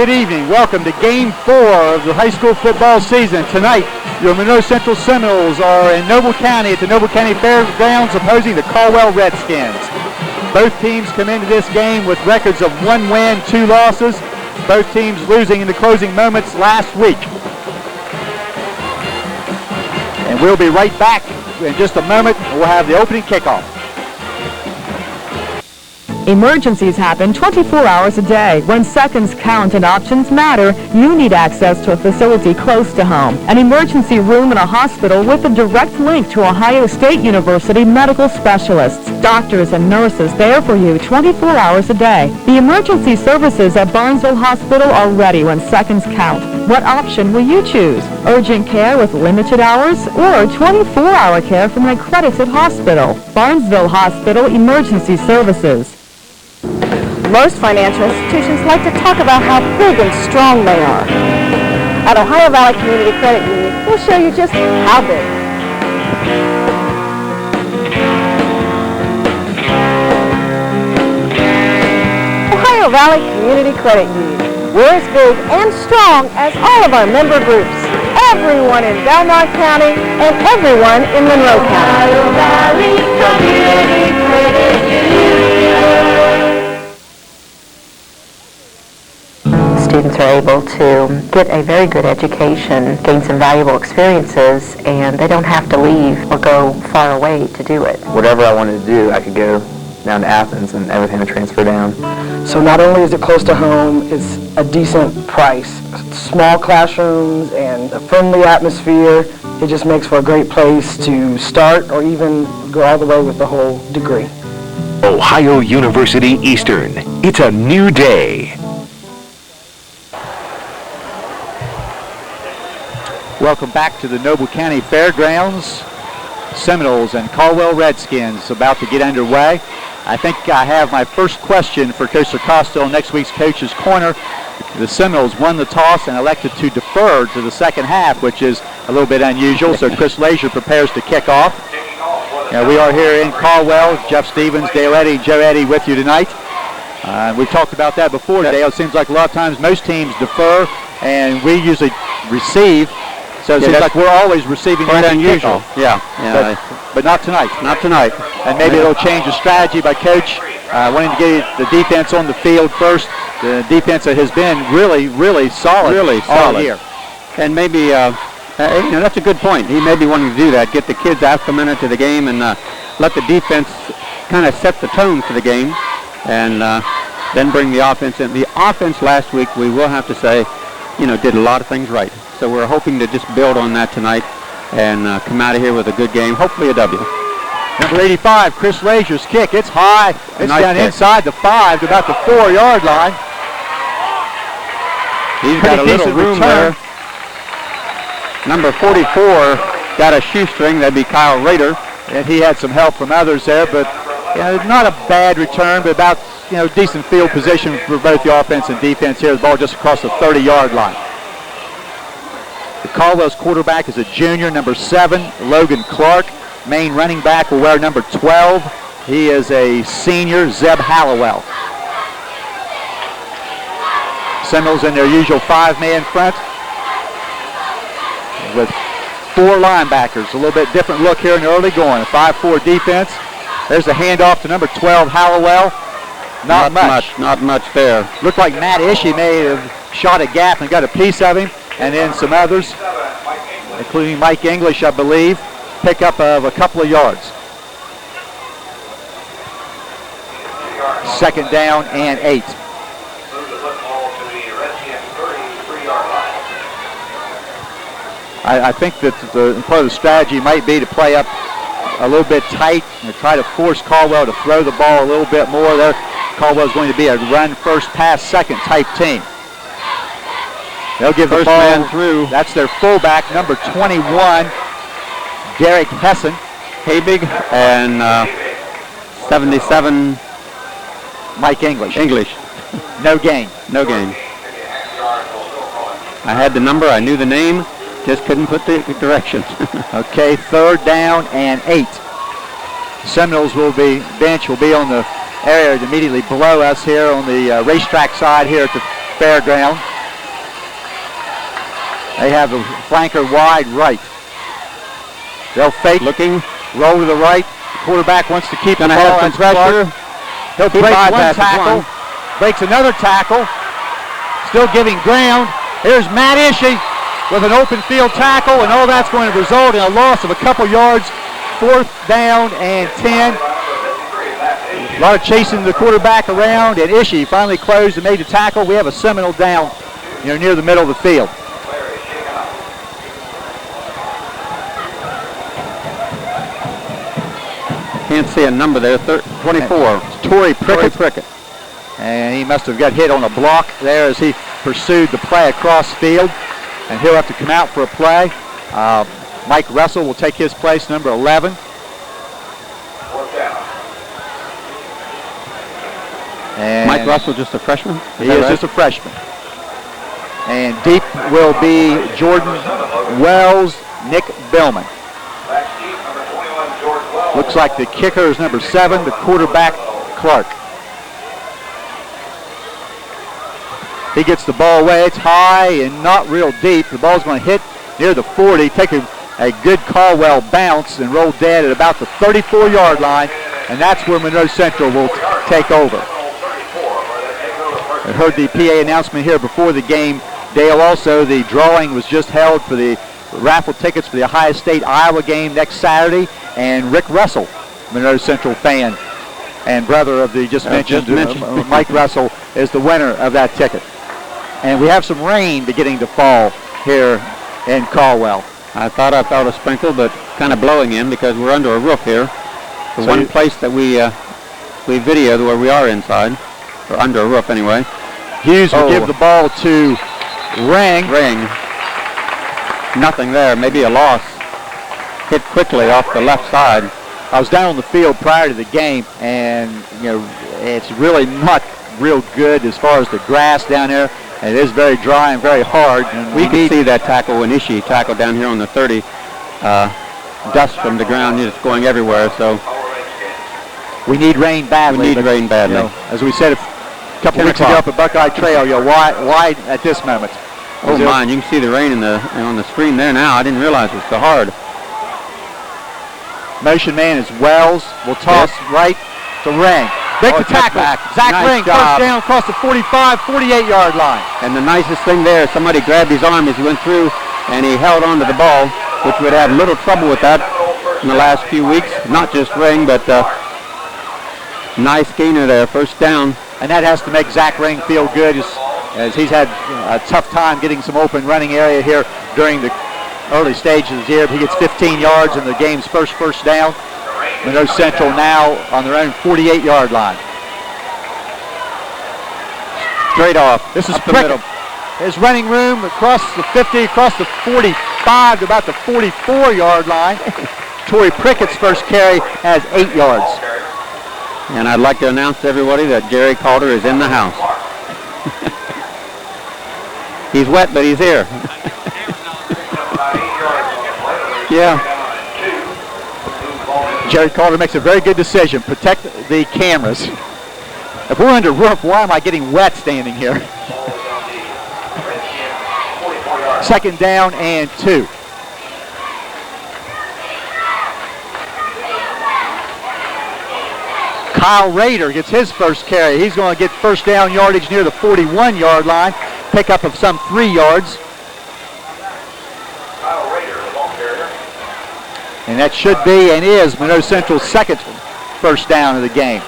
Good evening. Welcome to Game 4 of the high school football season. Tonight, your Monroe Central Seminoles are in Noble County at the Noble County Fairgrounds opposing the Caldwell Redskins. Both teams come into this game with records of 1 win, 2 losses. Both teams losing in the closing moments last week. And we'll be right back in just a moment. We'll have the opening kickoff. Emergencies happen 24 hours a day. When seconds count and options matter, you need access to a facility close to home. An emergency room in a hospital with a direct link to Ohio State University medical specialists. Doctors and nurses there for you 24 hours a day. The emergency services at Barnesville Hospital are ready when seconds count. What option will you choose? Urgent care with limited hours or 24-hour care from an accredited hospital? Barnesville Hospital Emergency Services. Most financial institutions like to talk about how big and strong they are. At Ohio Valley Community Credit Union, we'll show you just how big. Ohio Valley Community Credit Union. We're as big and strong as all of our member groups. Everyone in Belmont County and everyone in Monroe County. Ohio Valley Community Credit Union. Students are able to get a very good education, gain some valuable experiences, and they don't have to leave or go far away to do it. Whatever I wanted to do, I could go down to Athens and everything would transfer down. So not only is it close to home, it's a decent price. Small classrooms and a friendly atmosphere. It just makes for a great place to start or even go all the way with the whole degree. Ohio University Eastern. It's a new day. Welcome back to the Noble County Fairgrounds. Seminoles and Caldwell Redskins about to get underway. I think I have my first question for Coach Costello in next week's Coach's Corner. The Seminoles won the toss and elected to defer to the second half, which is a little bit unusual. So Chris Leisure prepares to kick off. Now we are here in Caldwell. Jeff Stevens, Dale Eddy, Joe Eddy with you tonight. We've talked about that before today. It seems like a lot of times most teams defer and we usually receive. So it seems like we're always receiving quite unusual. But not tonight. Not tonight. And maybe it'll change the strategy by Coach wanting to get the defense on the field first. The defense that has been really solid all year. And maybe, that's a good point. He may be wanting to do that, get the kids acclimated to the game and let the defense kind of set the tone for the game and then bring the offense in. The offense last week, we will have to say, did a lot of things right. So we're hoping to just build on that tonight and come out of here with a good game, hopefully a W. Number 85, Chris Leisure's kick. It's high. It's nice down kick. Inside the 5 to about the 4-yard line. He's got a little room there. Number 44 got a shoestring. That'd be Kyle Rader. And he had some help from others there, but not a bad return, but about decent field position for both the offense and defense here. The ball just across the 30-yard line. The Caldwell's quarterback is a junior, number 7, Logan Clark. Main running back will wear number 12. He is a senior, Zeb Hallowell. Seminoles in their usual 5-man front with 4 linebackers. A little bit different look here in the early going. A 5-4 defense. There's a handoff to number 12, Hallowell. Not much there. Looked like Matt Ishii may have shot a gap and got a piece of him. And then some others, including Mike English, I believe, pick up of a couple of yards. Second down and 8. I think that part of the strategy might be to play up a little bit tight and try to force Caldwell to throw the ball a little bit more. There, Caldwell's going to be a run first, pass second type team. They'll give the ball man through. That's their fullback, number 21, Derek Hessen. Habig and 77, Mike English. No gain. I had the number, I knew the name, just couldn't put the direction. Okay, third down and 8. Seminoles bench will be on the area immediately below us here on the racetrack side here at the fairground. They have the flanker wide right. They'll fake, Looking. roll to the right. The quarterback wants to keep the Gonna ball have some in pressure. pressure. He'll He break one bypasses tackle, one. breaks another tackle, still giving ground. Here's Matt Ishii with an open field tackle, and all that's going to result in a loss of a couple yards, 4th down and 10. A lot of chasing the quarterback around, and Ishii finally closed and made the tackle. We have a Seminole down near the middle of the field. Can't see a number there. 24. It's Torrey Prickett. And he must have got hit on a block there as he pursued the play across field. And he'll have to come out for a play. Mike Russell will take his place, number 11. And Mike Russell, just a freshman? He is just a freshman. And deep will be Jordan Wells, Nick Billman. Looks like the kicker is number 7, the quarterback, Clark. He gets the ball away. It's high and not real deep. The ball's going to hit near the 40, take a good Caldwell bounce and roll dead at about the 34-yard line, and that's where Monroe Central will take over. I heard the PA announcement here before the game. Dale, also, the drawing was just held for the raffle tickets for the Ohio State-Iowa game next Saturday, and Rick Russell, Monroe Central fan and brother of the just mentioned Mike Russell, is the winner of that ticket. And we have some rain beginning to fall here in Caldwell. I thought I felt a sprinkle, but kind of blowing in because we're under a roof here. The one place that we videoed where we are inside, or under a roof anyway. Hughes will give the ball to Ring. Nothing there, maybe a loss. Hit quickly off the left side. I was down on the field prior to the game, and it's really not real good as far as the grass down there. It is very dry and very hard. And we can see that tackle when Ishii tackled down here on the 30. Dust from the ground, it's going everywhere. So we need rain badly. As we said a couple weeks ago up at Buckeye Trail, wide at this moment. Oh my! You can see the rain on the screen there now. I didn't realize it was so hard. Motion man is Wells. Will toss right to Ring. Big attack back. Zach Ring, first down across the 45, 48-yard line. And the nicest thing there, somebody grabbed his arm as he went through, and he held on to the ball, which would have little trouble with that in the last few weeks. Not just Ring, but nice gainer there, first down. And that has to make Zach Ring feel good as he's had a tough time getting some open running area here during the early stages here. He gets 15 yards in the game's first down. Monroe Central now on their own 48-yard line. Straight off. This is Prickett. His running room across the 50, across the 45 to about the 44-yard line. Torrey Prickett's first carry has 8 yards. And I'd like to announce to everybody that Gary Calder is in the house. He's wet, but he's here. Yeah. Jerry Calder makes a very good decision. Protect the cameras. If we're under roof, why am I getting wet standing here? 2nd down and 2. Kyle Rader gets his first carry. He's going to get first down yardage near the 41-yard line. Pickup of some 3 yards. And that should be and is Monroe Central's second first down of the game.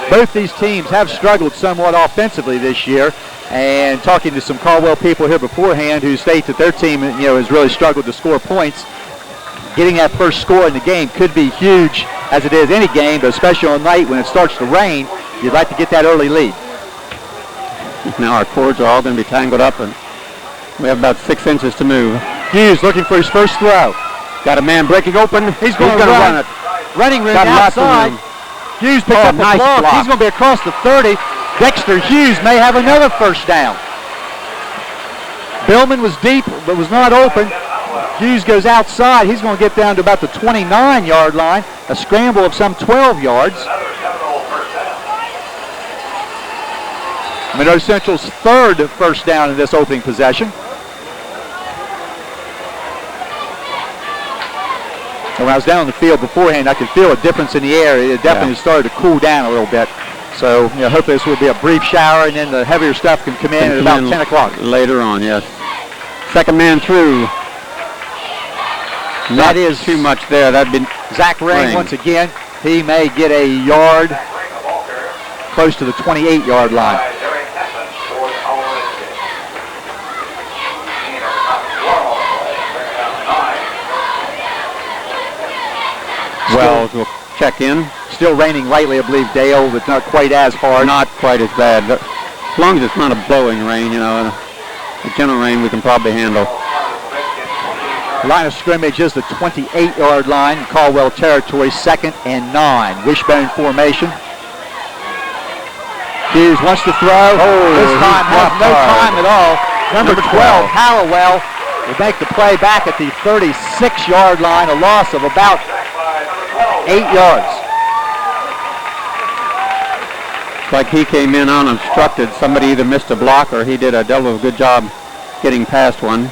Both these teams have struggled somewhat offensively this year. And talking to some Caldwell people here beforehand who state that their team, has really struggled to score points. Getting that first score in the game could be huge, as it is any game, but especially on night when it starts to rain, you'd like to get that early lead. Now our cords are all going to be tangled up, and we have about 6 inches to move. Hughes looking for his first throw. Got a man breaking open. He's going to run it. Running room outside. Hughes picks up the block. He's going to be across the 30. Dexter Hughes may have another first down. Billman was deep, but was not open. Hughes goes outside. He's going to get down to about the 29-yard line. A scramble of some 12 yards. Monroe Central's third first down in this opening possession. And when I was down on the field beforehand, I could feel a difference in the air. It definitely started to cool down a little bit. So, hopefully this will be a brief shower, and then the heavier stuff can come in at about 10 o'clock. Later on, yes. Second man through. That is too much there. That'd been Zach Ring once again. He may get a yard close to the 28-yard line. Wells will check in. Still raining lightly, I believe, Dale. It's not quite as hard. Not quite as bad. But as long as it's not a blowing rain, a gentle rain we can probably handle. Line of scrimmage is the 28-yard line. Caldwell territory, 2nd and 9. Wishbone formation. Hughes wants to throw. This time has no time at all. Number 12, Hallowell, will make the play back at the 36-yard line, a loss of about 8 yards. It's like he came in unobstructed. Somebody either missed a block or he did a devil of a good job getting past one.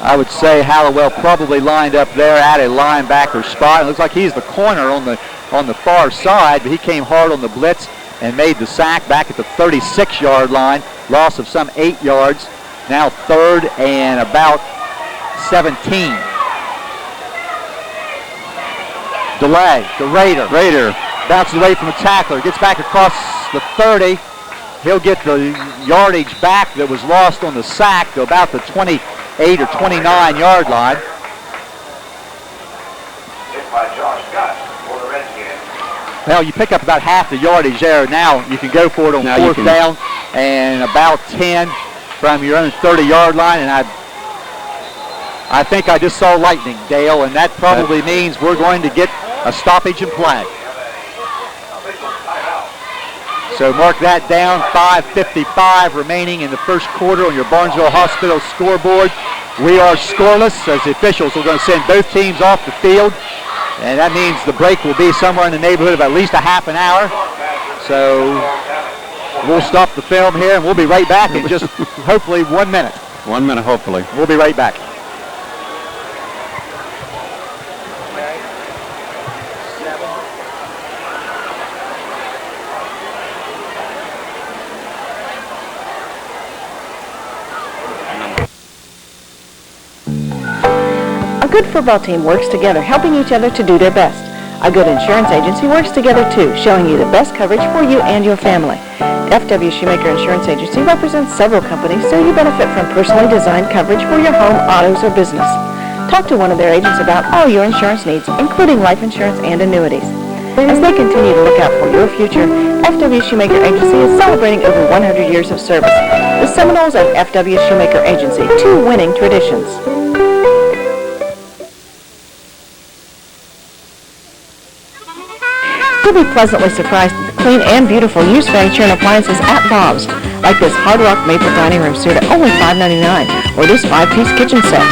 I would say Hallowell probably lined up there at a linebacker spot. It looks like he's the corner on the far side, but he came hard on the blitz and made the sack back at the 36-yard line. Loss of some 8 yards. Now 3rd and about 17. Delay. The Raider bounces away from the tackler. Gets back across the 30. He'll get the yardage back that was lost on the sack to about the 28 or 29-yard line. Well, you pick up about half the yardage there. Now you can go for it on 4th down and about 10 from your own 30-yard line. And I think I just saw lightning, Dale, and that probably means we're going to get a stoppage and play. So mark that down, 5:55 remaining in the first quarter on your Barnesville Hospital scoreboard. We are scoreless as the officials are going to send both teams off the field. And that means the break will be somewhere in the neighborhood of at least a half an hour. So we'll stop the film here and we'll be right back in just hopefully 1 minute. 1 minute, hopefully. We'll be right back. A good football team works together, helping each other to do their best. A good insurance agency works together too, showing you the best coverage for you and your family. FW Shoemaker Insurance Agency represents several companies, so you benefit from personally designed coverage for your home, autos, or business. Talk to one of their agents about all your insurance needs, including life insurance and annuities. As they continue to look out for your future, FW Shoemaker Agency is celebrating over 100 years of service. The Seminoles and FW Shoemaker Agency, 2 winning traditions. You'll be pleasantly surprised at the clean and beautiful used furniture and appliances at Bob's, like this Hard Rock Maple Dining Room suite at only $5.99, or this 5-piece kitchen set.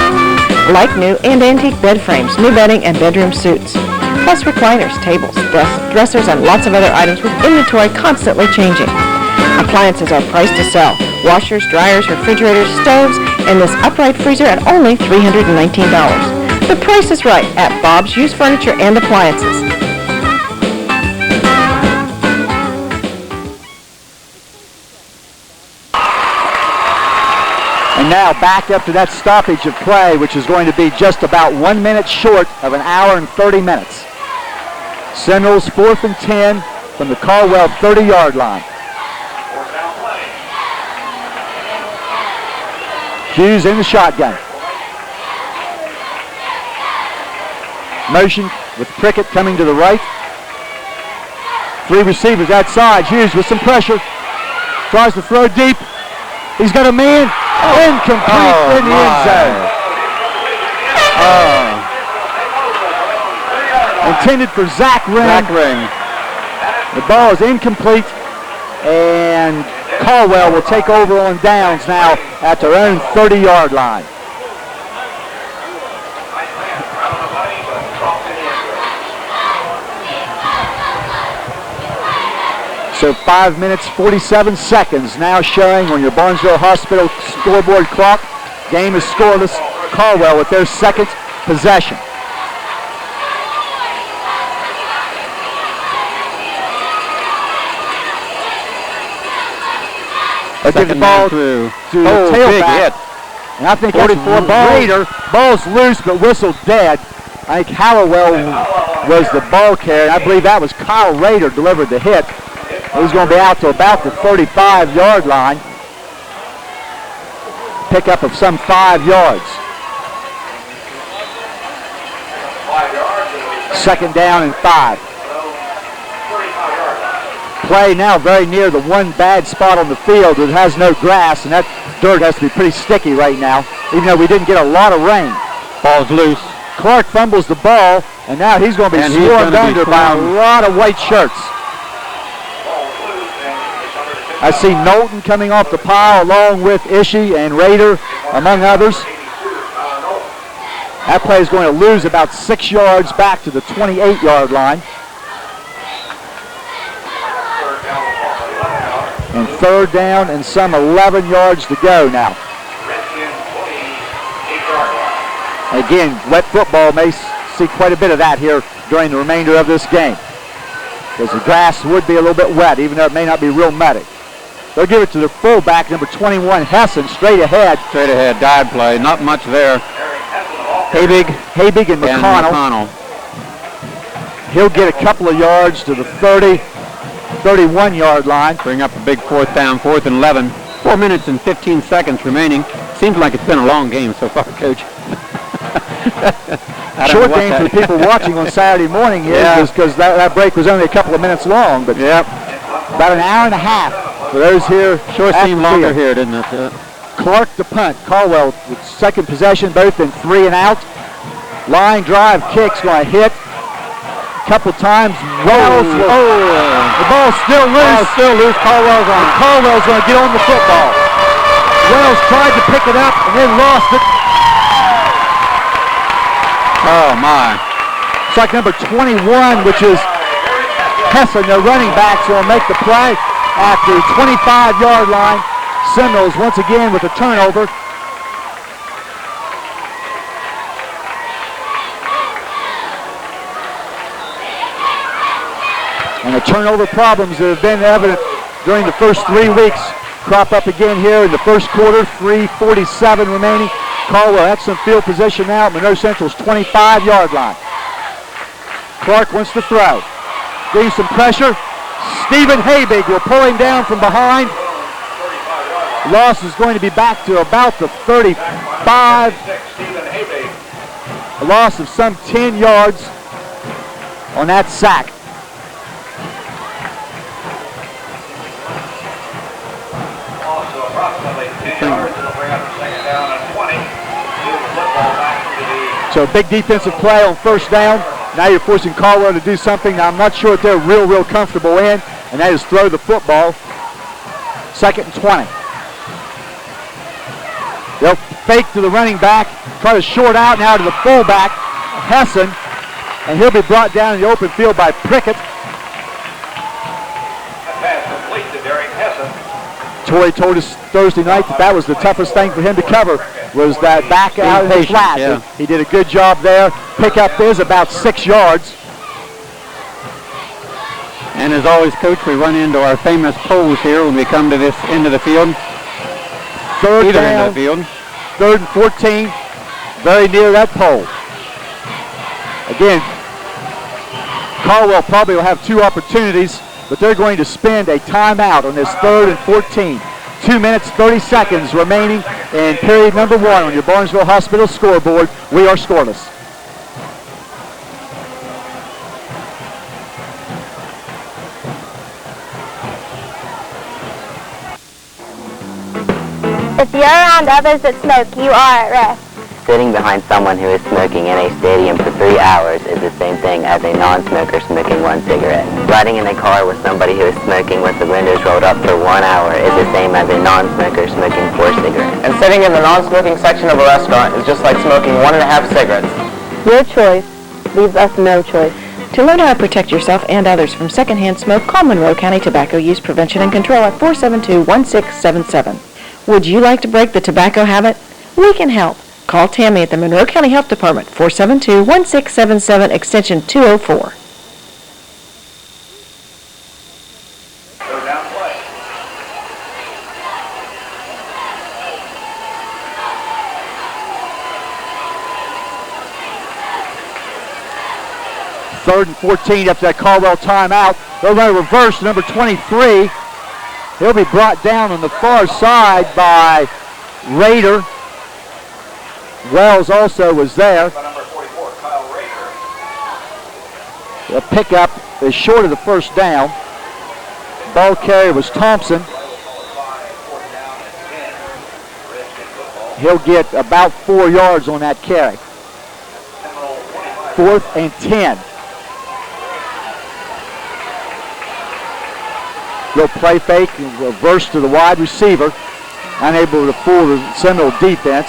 Like new and antique bed frames, new bedding, and bedroom suites. Plus recliners, tables, dressers, and lots of other items with inventory constantly changing. Appliances are priced to sell. Washers, dryers, refrigerators, stoves, and this upright freezer at only $319. The price is right at Bob's Used Furniture and Appliances. And now back up to that stoppage of play, which is going to be just about 1 minute short of an hour and 30 minutes. Seminoles 4th and 10 from the Caldwell 30-yard line. Hughes in the shotgun. Motion with Prickett coming to the right. 3 receivers outside. Hughes with some pressure. Tries to throw deep. He's got a man. Incomplete in the end zone. Intended for Zach Ring. The ball is incomplete, and Caldwell will take over on downs now at their own 30-yard line. So 5 minutes, 47 seconds now showing on your Barnesville Hospital scoreboard clock. Game is scoreless. Caldwell with their second possession. They'll give the ball through. to the Big tailback. hit. And I think 44 that's Raider. Ball's loose but whistled dead. I think Hallowell was the ball carrier. I believe that was Kyle Raider delivered the hit. He's going to be out to about the 35-yard line. Pickup of some 5 yards. Second down and 5. Play now very near the one bad spot on the field that has no grass, and that dirt has to be pretty sticky right now, even though we didn't get a lot of rain. Ball's loose. Clark fumbles the ball, and now he's going to be swarmed under by a lot of white shirts. I see Knowlton coming off the pile along with Ishii and Raider, among others. That play is going to lose about 6 yards back to the 28-yard line. And third down and some 11 yards to go now. Again, wet football may see quite a bit of that here during the remainder of this game, because the grass would be a little bit wet, even though it may not be real muddy. They'll give it to their fullback, number 21, Hessen, straight ahead. Straight ahead, dive play, not much there. Habig and McConnell. He'll get a couple of yards to the 30, 31-yard line. Bring up a big fourth down, 4th and 11. 4 minutes and 15 seconds remaining. Seems like it's been a long game so far, Coach. Short game for the people watching on Saturday morning here, because that break was only a couple of minutes long, but about an hour and a half for those here. Sure seemed longer here, didn't it? Clark the punt. Caldwell with second possession, both in 3 and out. Line drive kick's going to hit. A couple times. Wells. The ball's still loose. Caldwell's on it. Caldwell's going to get on the football. Wells tried to pick it up and then lost it. Oh, my. It's like number 21, which is Hessen, the running backs, will make the play at the 25-yard line. Seminoles once again with a turnover. And the turnover problems that have been evident during the first 3 weeks crop up again here in the first quarter. 3:47 remaining. Caldwell, excellent field position now at Monroe Central's 25-yard line. Clark wants to throw. Getting some pressure. Stephen Habig will pull him down from behind. Loss is going to be back to about the 35. A loss of some 10 yards on that sack. So big defensive play on first down. Now you're forcing Caldwell to do something that I'm not sure that they're real comfortable in, and that is throw the football. 2nd and 20. They'll fake to the running back, try to short out now to the fullback, Hessen, and he'll be brought down in the open field by Prickett. Torrey told us Thursday night that was the toughest thing for him to cover, was that back out in the flat. Yeah. He did a good job there. Pickup is about 6 yards. And as always, Coach, we run into our famous poles here when we come to this end of the field. Third Either down, end of the field. 3rd and 14, very near that pole. Again, Caldwell probably will have 2 opportunities, but they're going to spend a timeout on this 3rd and 14. 2 minutes, 30 seconds remaining in period number 1 on your Barnesville Hospital scoreboard. We are scoreless. If you're around others that smoke, you are at rest. Sitting behind someone who is smoking in a stadium for 3 hours is the same thing as a non-smoker smoking 1 cigarette. Riding in a car with somebody who is smoking with the windows rolled up for 1 hour is the same as a non-smoker smoking 4 cigarettes. And sitting in the non-smoking section of a restaurant is just like smoking 1.5 cigarettes. Your choice leaves us no choice. To learn how to protect yourself and others from secondhand smoke, call Monroe County Tobacco Use Prevention and Control at 472-1677. Would you like to break the tobacco habit? We can help. Call Tammy at the Monroe County Health Department, 472-1677, extension 204. 3rd and 14 after that Caldwell timeout. They'll run a reverse, number 23. He'll be brought down on the far side by Raider. Wells also was there. The pickup is short of the first down. Ball carrier was Thompson. He'll get about 4 yards on that carry. 4th and 10. Little play fake, reverse to the wide receiver. Unable to fool the Seminole defense.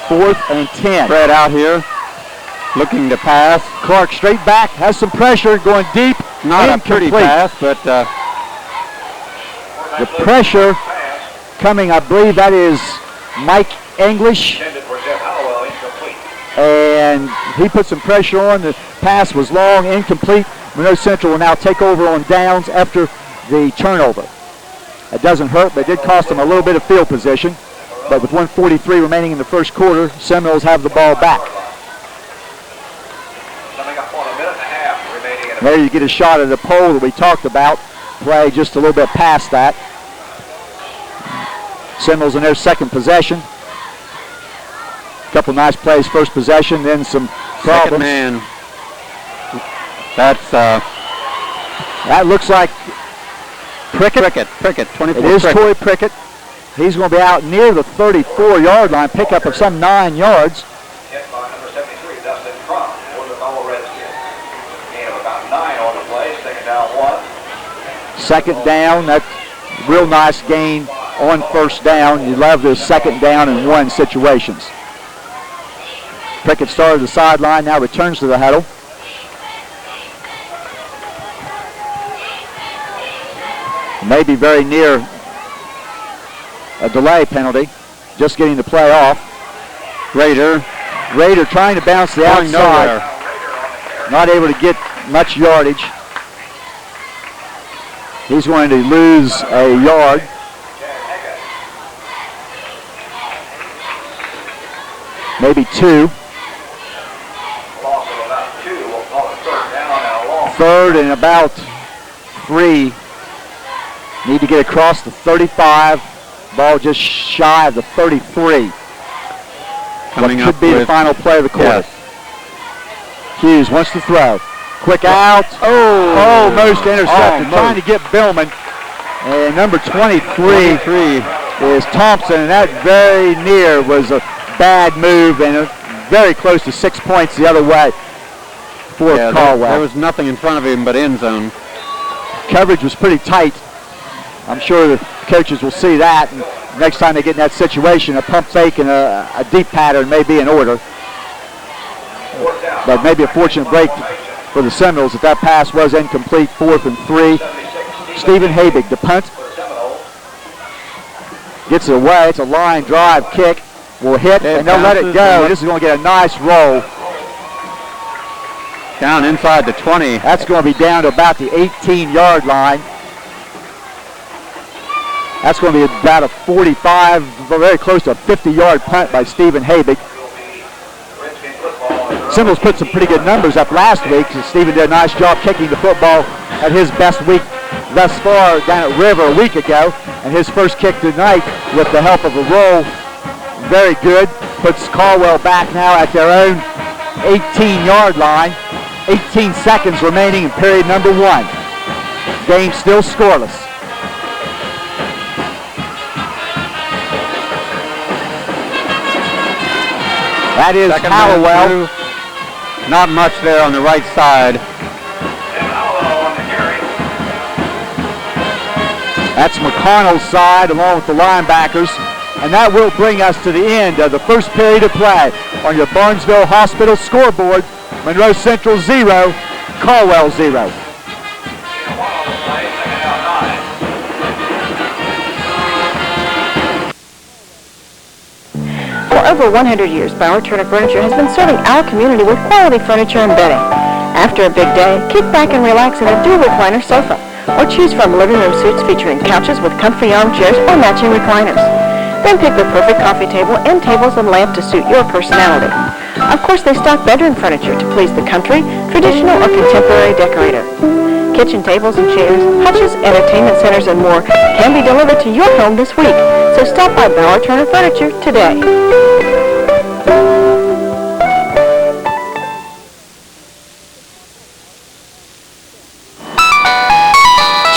4th and 10. Spread out here, looking to pass. Clark straight back, has some pressure, going deep. Not a pretty pass, but the pressure coming, I believe that is Mike English. And he put some pressure on. The pass was long, incomplete. Monroe Central will now take over on downs after the turnover. It doesn't hurt, but it did cost them a little bit of field position. But with 1:43 remaining in the first quarter, Seminoles have the ball back. There you get a shot at the pole that we talked about. Play just a little bit past that. Seminoles in their second possession. Couple nice plays first possession, then some problems. Second man. That's that looks like Prickett. Prickett, 24. It is Prickett. Tory Prickett. He's going to be out near the 34-yard line, pickup of some 9 yards. Second down, that's real nice gain on first down. You love those second down and 1 situations. Prickett started the sideline, now returns to the huddle. Maybe very near a delay penalty. Just getting the play off. Raider trying to bounce the outside. Not able to get much yardage. He's going to lose a yard. Maybe 2. 3rd and about 3. Need to get across the 35. Ball just shy of the 33. Coming what could up be the final play of the quarter. Yes. Hughes wants to throw. Quick out. Almost intercepted. Trying to get Billman. And number 23 is Thompson. And that very near was a bad move and very close to 6 points the other way for Caldwell. There was nothing in front of him but end zone. Coverage was pretty tight. I'm sure the coaches will see that. And next time they get in that situation, a pump fake and a deep pattern may be in order. But maybe a fortunate break for the Seminoles that pass was incomplete. 4th and 3. Stephen Habig, the punt. Gets it away. It's a line drive kick. Will hit, and they'll let it go. This is going to get a nice roll. Down inside the 20. That's going to be down to about the 18-yard line. That's going to be about a 45, very close to a 50-yard punt by Stephen Habig. Seminoles put some pretty good numbers up last week. Stephen did a nice job kicking the football at his best week thus far down at River a week ago. And his first kick tonight with the help of a roll, very good. Puts Caldwell back now at their own 18-yard line. 18 seconds remaining in period number 1. Game still scoreless. That is Caldwell. Not much there on the right side. That's McConnell's side along with the linebackers. And that will bring us to the end of the first period of play on your Barnesville Hospital scoreboard. Monroe Central 0, Caldwell 0. For over 100 years, Bauer Turner Furniture has been serving our community with quality furniture and bedding. After a big day, kick back and relax in a dual recliner sofa, or choose from living room suites featuring couches with comfy armchairs or matching recliners. Then pick the perfect coffee table and tables and lamp to suit your personality. Of course, they stock bedroom furniture to please the country, traditional, or contemporary decorator. Kitchen tables and chairs, hutches, entertainment centers, and more can be delivered to your home this week. So stop by Bauer Turner Furniture today.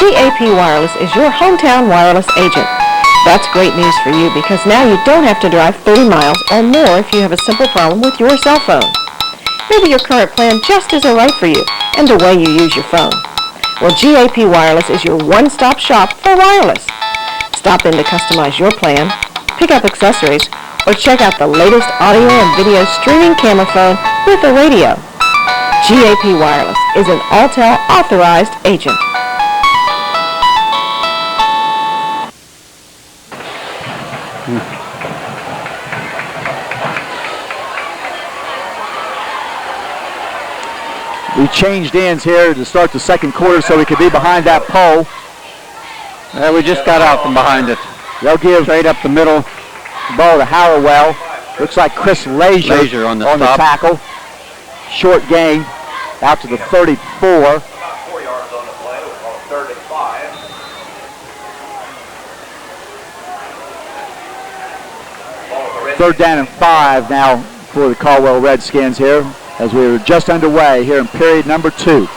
GAP Wireless is your hometown wireless agent. That's great news for you because now you don't have to drive 30 miles or more if you have a simple problem with your cell phone. Maybe your current plan just isn't right for you and the way you use your phone. Well, GAP Wireless is your one-stop shop for wireless. Stop in to customize your plan, pick up accessories, or check out the latest audio and video streaming camera phone with a radio. GAP Wireless is an Alltel authorized agent. We changed ends here to start the second quarter so we could be behind that pole. We just got out from behind it. They'll give straight up the middle. Ball to Howell. Looks like Chris Leisure on the tackle. Short gain out to the 34. About 4 yards on the play. It was on 3rd and 5. Third down and 5 now for the Caldwell Redskins here as we were just underway here in period number 2.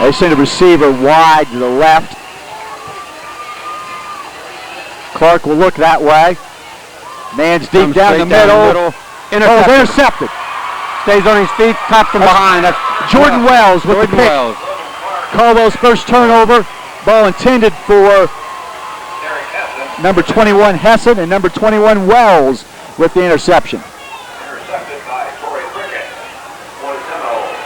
They send a receiver wide to the left. Clark will look that way. Man's deep down the middle. Intercepted. Stays on his feet, caught from behind. That's Jordan Wells with the pick. Caldwell's first turnover. Ball intended for number 21 Hessen and number 21 Wells with the interception. Intercepted by Torrey Prickett for the Seminoles.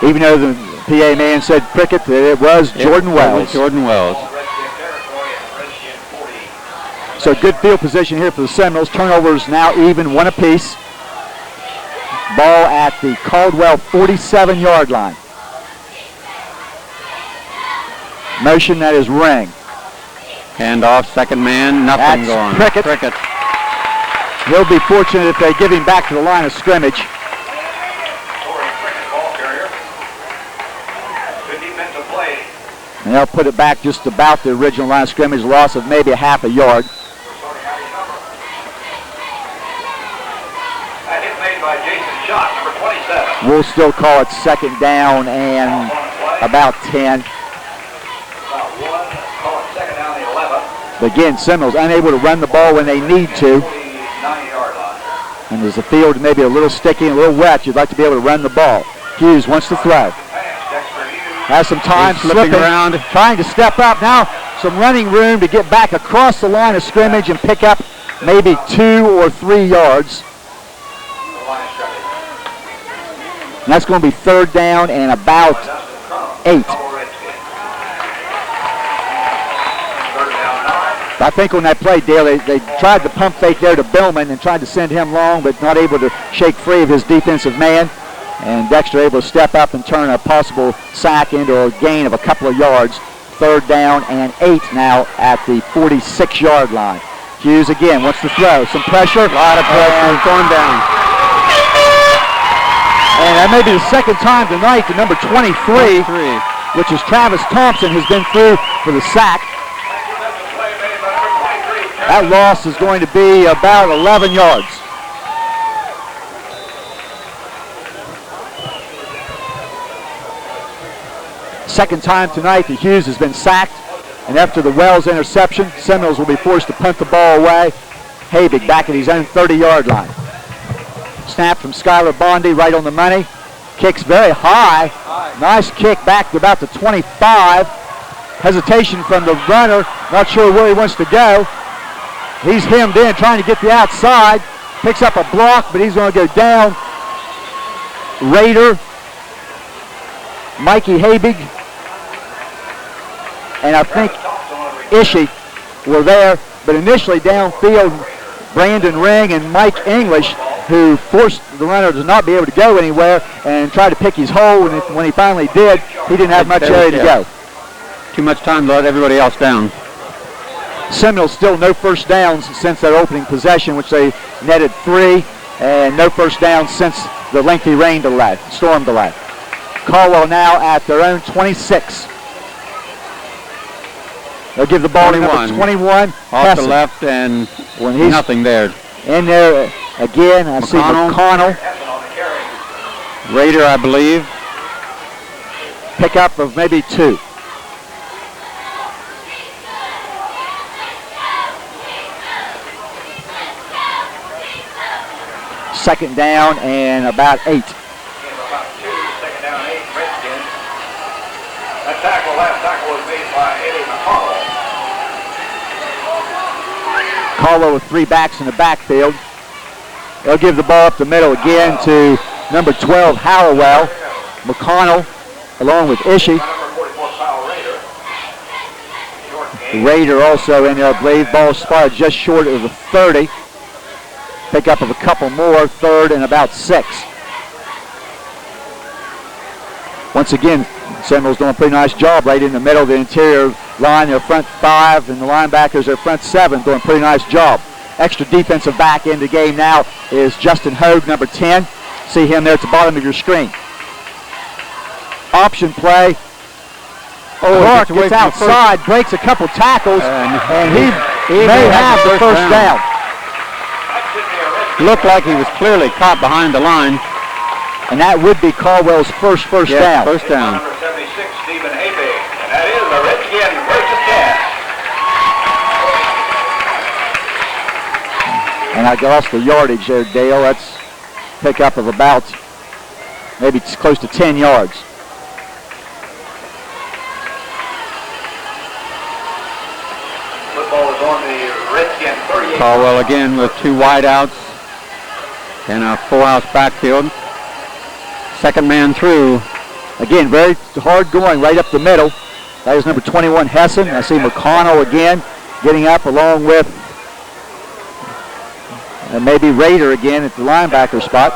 Even though the PA man said Prickett, it was Jordan Wells. Jordan Wells. So good field position here for the Seminoles. Turnovers now even, one apiece. Ball at the Caldwell 47-yard line. Motion, that is ring. Hand off, second man, nothing going. Prickett. He'll be fortunate if they give him back to the line of scrimmage. And they'll put it back just about the original line of scrimmage, loss of maybe a half a yard. We'll still call it second down and about 10. But again, Seminoles unable to run the ball when they need to. And as the field may be a little sticky and a little wet, you'd like to be able to run the ball. Hughes wants to throw. Has some time, slipping around, trying to step up. Now some running room to get back across the line of scrimmage and pick up maybe 2 or 3 yards. And that's going to be third down and about 8. I think on that play, Dale, they tried the pump fake there to Billman and tried to send him long, but not able to shake free of his defensive man. And Dexter able to step up and turn a possible sack into a gain of a couple of yards. Third down and 8 now at the 46-yard line. Hughes again wants to throw. Some pressure. A lot of pressure. Going down. And that may be the second time tonight the number 23, which is Travis Thompson, has been through for the sack. That loss is going to be about 11 yards. Second time tonight that Hughes has been sacked. And after the Wells interception, Seminoles will be forced to punt the ball away. Habig back at his own 30-yard line. Snap from Skylar Bondi right on the money. Kicks very high. Nice kick back to about the 25. Hesitation from the runner. Not sure where he wants to go. He's hemmed in, trying to get the outside. Picks up a block, but he's going to go down. Raider, Mikey Habig, and I think Ishii were there, but initially downfield, Brandon Ring and Mike English, who forced the runner to not be able to go anywhere and tried to pick his hole, and when he finally did, he didn't have much area to go. too much time to let everybody else down. Seminoles still no first downs since their opening possession, which they netted 3, and no first downs since the lengthy storm delay. Caldwell now at their own 26. They'll give the ball to number 21. Off the left, and when he's nothing there. In there again, I see McConnell. Raider, I believe. Pickup of maybe 2. Second down and about 8. Second down, 8, Redskins. That last tackle was made by Eddie McConnell. Caldwell with 3 backs in the backfield. They'll give the ball up the middle again to number 12, Hallowell. McConnell along with Ishii. Raider also in there, I believe. Ball spotted just short of the 30. Pick up of a couple more, 3rd and about 6. Once again, Seminoles doing a pretty nice job right in the middle of the interior line. Their front 5 and the linebackers, their front 7, doing a pretty nice job. Extra defensive back in the game now is Justin Hogue, number 10. See him there at the bottom of your screen. Option play. Clark gets outside, breaks a couple tackles, and he may have the first down. Looked like he was clearly caught behind the line. And that would be Caldwell's first down. First down. Number 76, Stephen Habig. And that is the Redskin first and 10. And I lost the yardage there, Dale. That's pickup of about maybe close to 10 yards. Football is on the Redskin 38. Caldwell again with 2 wideouts and a full-house backfield. Second man through. Again, very hard going right up the middle. That is number 21, Hessen. I see McConnell again getting up along with maybe Raider again at the linebacker spot.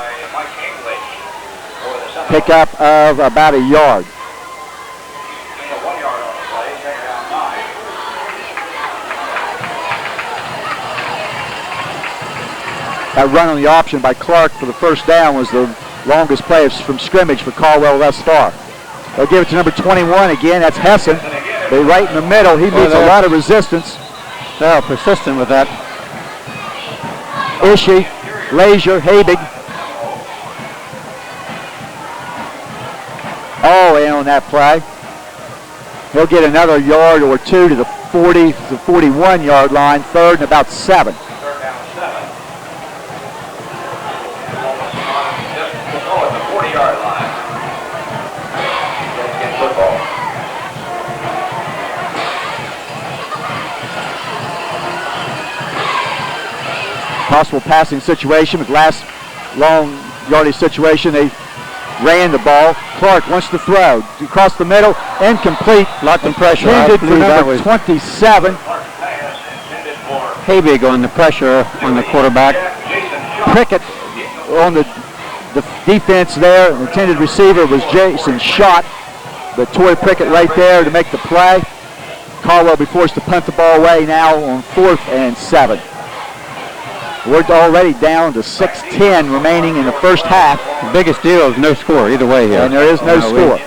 Pick up of about a yard. That run on the option by Clark for the first down was the longest play from scrimmage for Caldwell thus far. They'll give it to number 21 again. That's Hessen. They're right in the middle. He meets a lot of resistance. They're persistent with that. Ishii, Leisure, Habig. All in on that play. He'll get another yard or 2 to the 40 to 41-yard line. 3rd and about 7. Possible passing situation with last long yardage situation. They ran the ball. Clark wants to throw across the middle, incomplete. Lots of pressure. Intended for number 27. Habig on the pressure on the quarterback. Prickett on the defense there. The intended receiver was Jason Schott, but Torrey Prickett right there to make the play. Caldwell will be forced to punt the ball away now on 4th and 7. We're already down to 6:10 remaining in the first half. The biggest deal is no score either way here. And there is no score.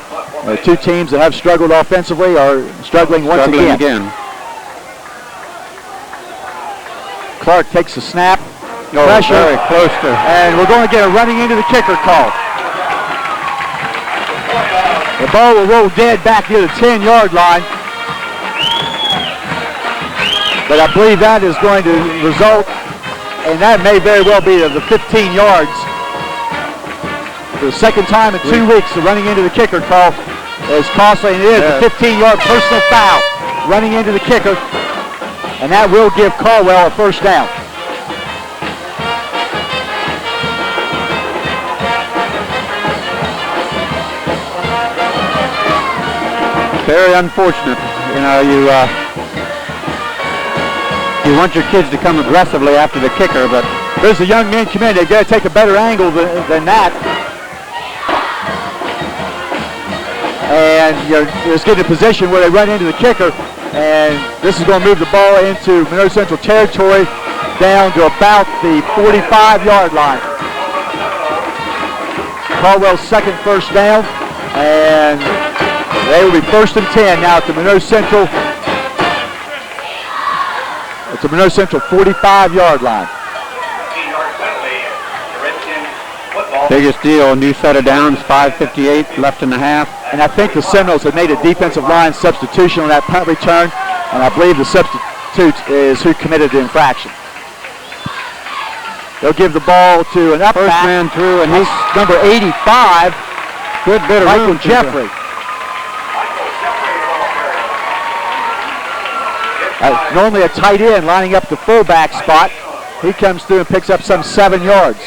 The 2 teams that have struggled offensively are struggling once again. Clark takes a snap. Pressure. Very close to. And we're going to get a running into the kicker call. The ball will roll dead back near the 10-yard line. But I believe that is going to result, and that may very well be the 15 yards. For the second time in 2 weeks, the running into the kicker call is costly, and it is a 15-yard personal foul running into the kicker, and that will give Caldwell a first down. Very unfortunate. You know, you want your kids to come aggressively after the kicker, but there's the young men come in. They've got to take a better angle than that. And you're just getting a position where they run into the kicker. And this is going to move the ball into Monroe Central territory down to about the 45-yard line. Caldwell's second first down. And they will be 1st and 10 now at the Monroe Central. It's the Monroe Central 45-yard line. Biggest deal, new set of downs, 5:58 left in the half. And I think the Seminoles have made a defensive line substitution on that punt return, and I believe the substitute is who committed the infraction. They'll give the ball to an up First back. man through, and he's Number 85, good bit of Michael room. Jeffrey. Normally a tight end lining up the fullback spot. He comes through and picks up some 7 yards.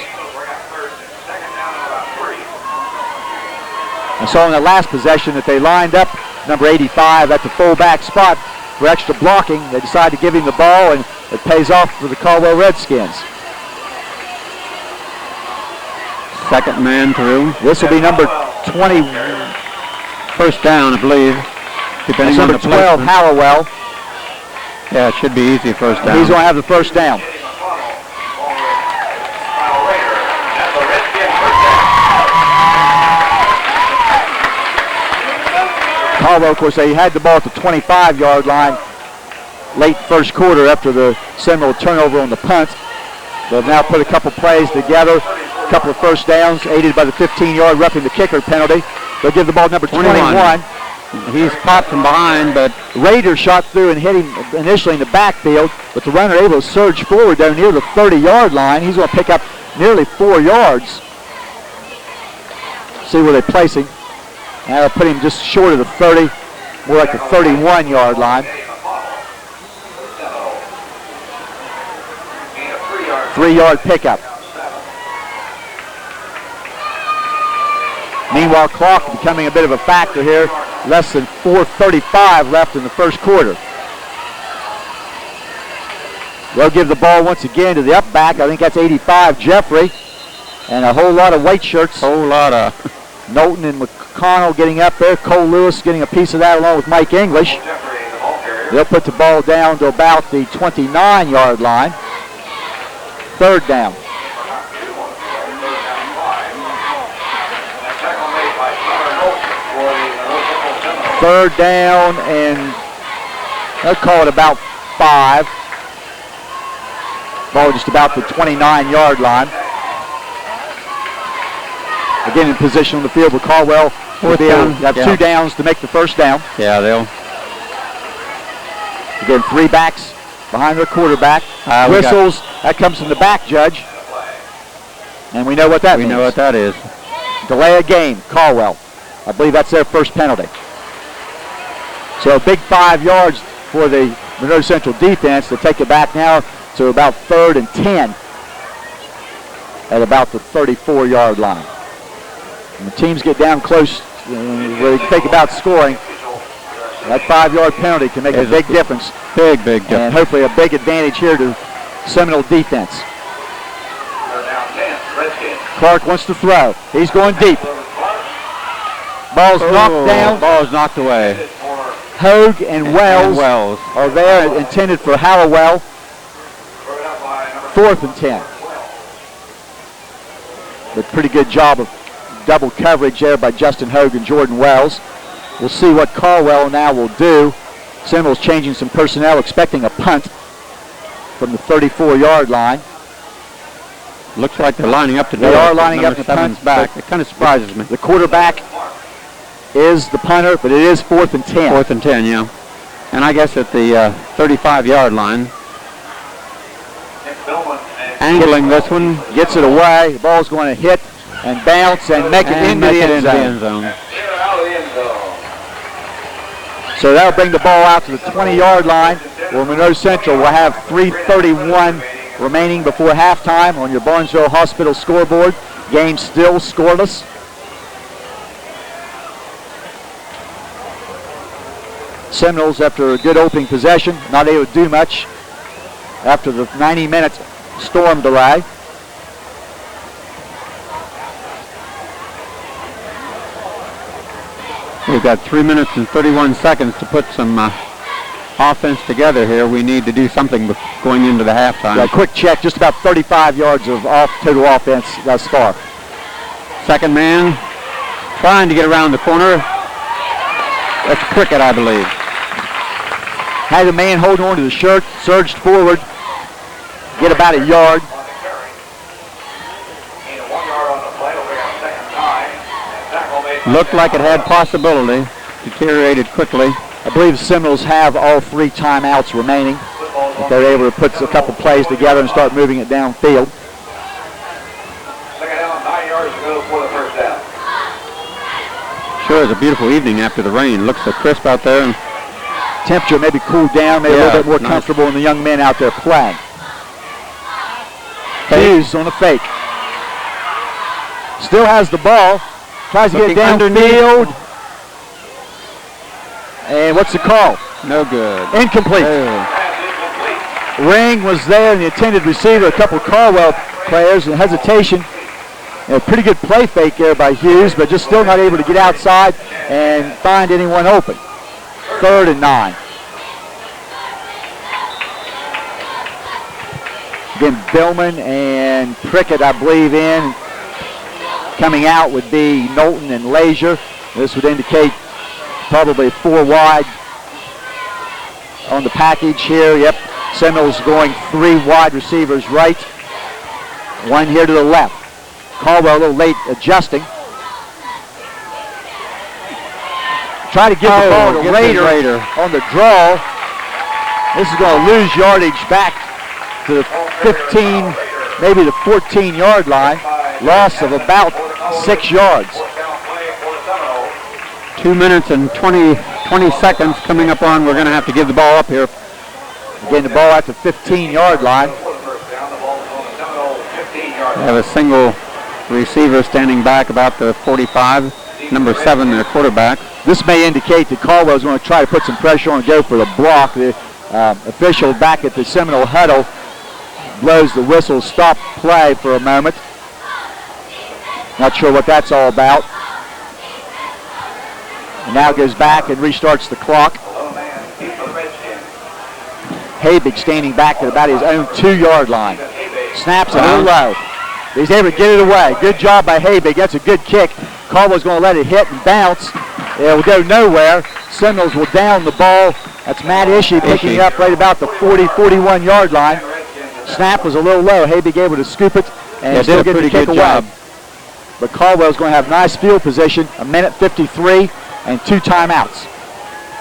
I saw in the last possession that they lined up number 85 at the fullback spot for extra blocking. They decided to give him the ball, and it pays off for the Caldwell Redskins. Second man through. This will be number 20. First down, I believe. Depending That's on number the 12, placement. Hallowell. Yeah, it should be easy first down. He's going to have the first down. Caldwell, of course, they had the ball at the 25-yard line late first quarter after the Seminole turnover on the punt. They've now put a couple plays together, a couple of first downs, aided by the 15-yard roughing the kicker penalty. They'll give the ball to number 21. He's popped from behind, but Rader shot through and hit him initially in the backfield, but the runner able to surge forward down near the 30-yard line. He's going to pick up nearly 4 yards. See where they place him. Now they'll put him just short of the 30, more like the 31-yard line. 3-yard pickup. Meanwhile, clock becoming a bit of a factor here. Less than 4:35 left in the first quarter. They'll give the ball once again to the up back. I think that's 85, Jeffrey. And a whole lot of white shirts. Whole lot of Knowlton and McConnell getting up there. Cole Lewis getting a piece of that along with Mike English. They'll put the ball down to about the 29-yard line. Third down. Third down, and they'll call it about 5. Ball just about the 29-yard line. Again in position on the field with Caldwell. Will be able to have 2 downs to make the first down. Yeah, they'll. Again, 3 backs behind their quarterback. Whistles, that comes from the back judge. And we know what that means. We know what that is. Delay a game, Caldwell. I believe that's their first penalty. So a big 5 yards for the Monroe Central defense to take it back now to about 3rd and 10 at about the 34-yard line. When the teams get down close where they think about scoring, that 5-yard penalty can make a big difference. Big difference. And hopefully a big advantage here to Seminole defense. Clark wants to throw. He's going deep. Ball's knocked down. Ball's knocked away. Hogue and Wells are there, intended for Hallowell. 4th and 10. But pretty good job of double coverage there by Justin Hogue and Jordan Wells. We'll see what Caldwell now will do. Seminoles changing some personnel, expecting a punt from the 34-yard line. Looks like they're lining up to do it. They are lining up Number the punt. 7's back. It kind of surprises me. The quarterback is the punter, but it is 4th and 10. 4th and 10, yeah. And I guess at the 35-yard line. Angling this one. Gets it away. The ball's going to hit and bounce and make it into the end zone. So that'll bring the ball out to the 20-yard line, where Monroe Central will have 3:31 remaining before halftime on your Barnesville Hospital scoreboard. Game still scoreless. Seminoles, after a good opening possession, not able to do much after the 90-minute storm delay. We've got 3 minutes and 31 seconds to put some offense together here. We need to do something going into the halftime. Yeah, quick check, just about 35 yards of total offense thus far. Second man trying to get around the corner. That's Prickett, I believe. Had the man holding on to the shirt, surged forward, get about a yard. Looked like it had possibility. Deteriorated quickly. I believe the Seminoles have all 3 timeouts remaining. If they're able to put a couple plays together and start moving it downfield. Second down, 9 yards to go for the first down. Sure is a beautiful evening after the rain. Looks so crisp out there. And temperature maybe cooled down, maybe a little bit more comfortable, and the young men out there playing. Hughes on a fake. Still has the ball. Tries to get it downfield. And what's the call? No good. Incomplete. Ring was there, and the intended receiver, a couple of Caldwell players, and hesitation. A pretty good play fake there by Hughes, but just still not able to get outside and find anyone open. 3rd and 9. Again, Billman and Prickett, I believe, in. Coming out would be Knowlton and Leisure. This would indicate probably 4 wide on the package here. Yep, Seminoles going 3 wide receivers right. 1 here to the left. Caldwell a little late adjusting. Try to get the ball to Rader on the draw. This is going to lose yardage back to the 15, maybe the 14-yard line. Loss of about 6 yards. 2 minutes and 20 seconds coming up on. We're going to have to give the ball up here. Getting the ball at the 15-yard line. We have a single receiver standing back about the 45, number 7, the quarterback. This may indicate that Caldwell is going to try to put some pressure on and go for the block. The official back at the Seminole huddle blows the whistle, stop play for a moment. Not sure what that's all about. And now goes back and restarts the clock. Habig standing back at about his own 2-yard line. Snaps a little low. He's able to get it away. Good job by Habig. That's a good kick. Caldwell's going to let it hit and bounce. It will go nowhere. Seminoles will down the ball. That's Matt Ishii picking up right about the 41-yard line. Snap was a little low. Habig able to scoop it and still get the kick away. Job. But Caldwell's going to have nice field position. 1:53 and 2 timeouts.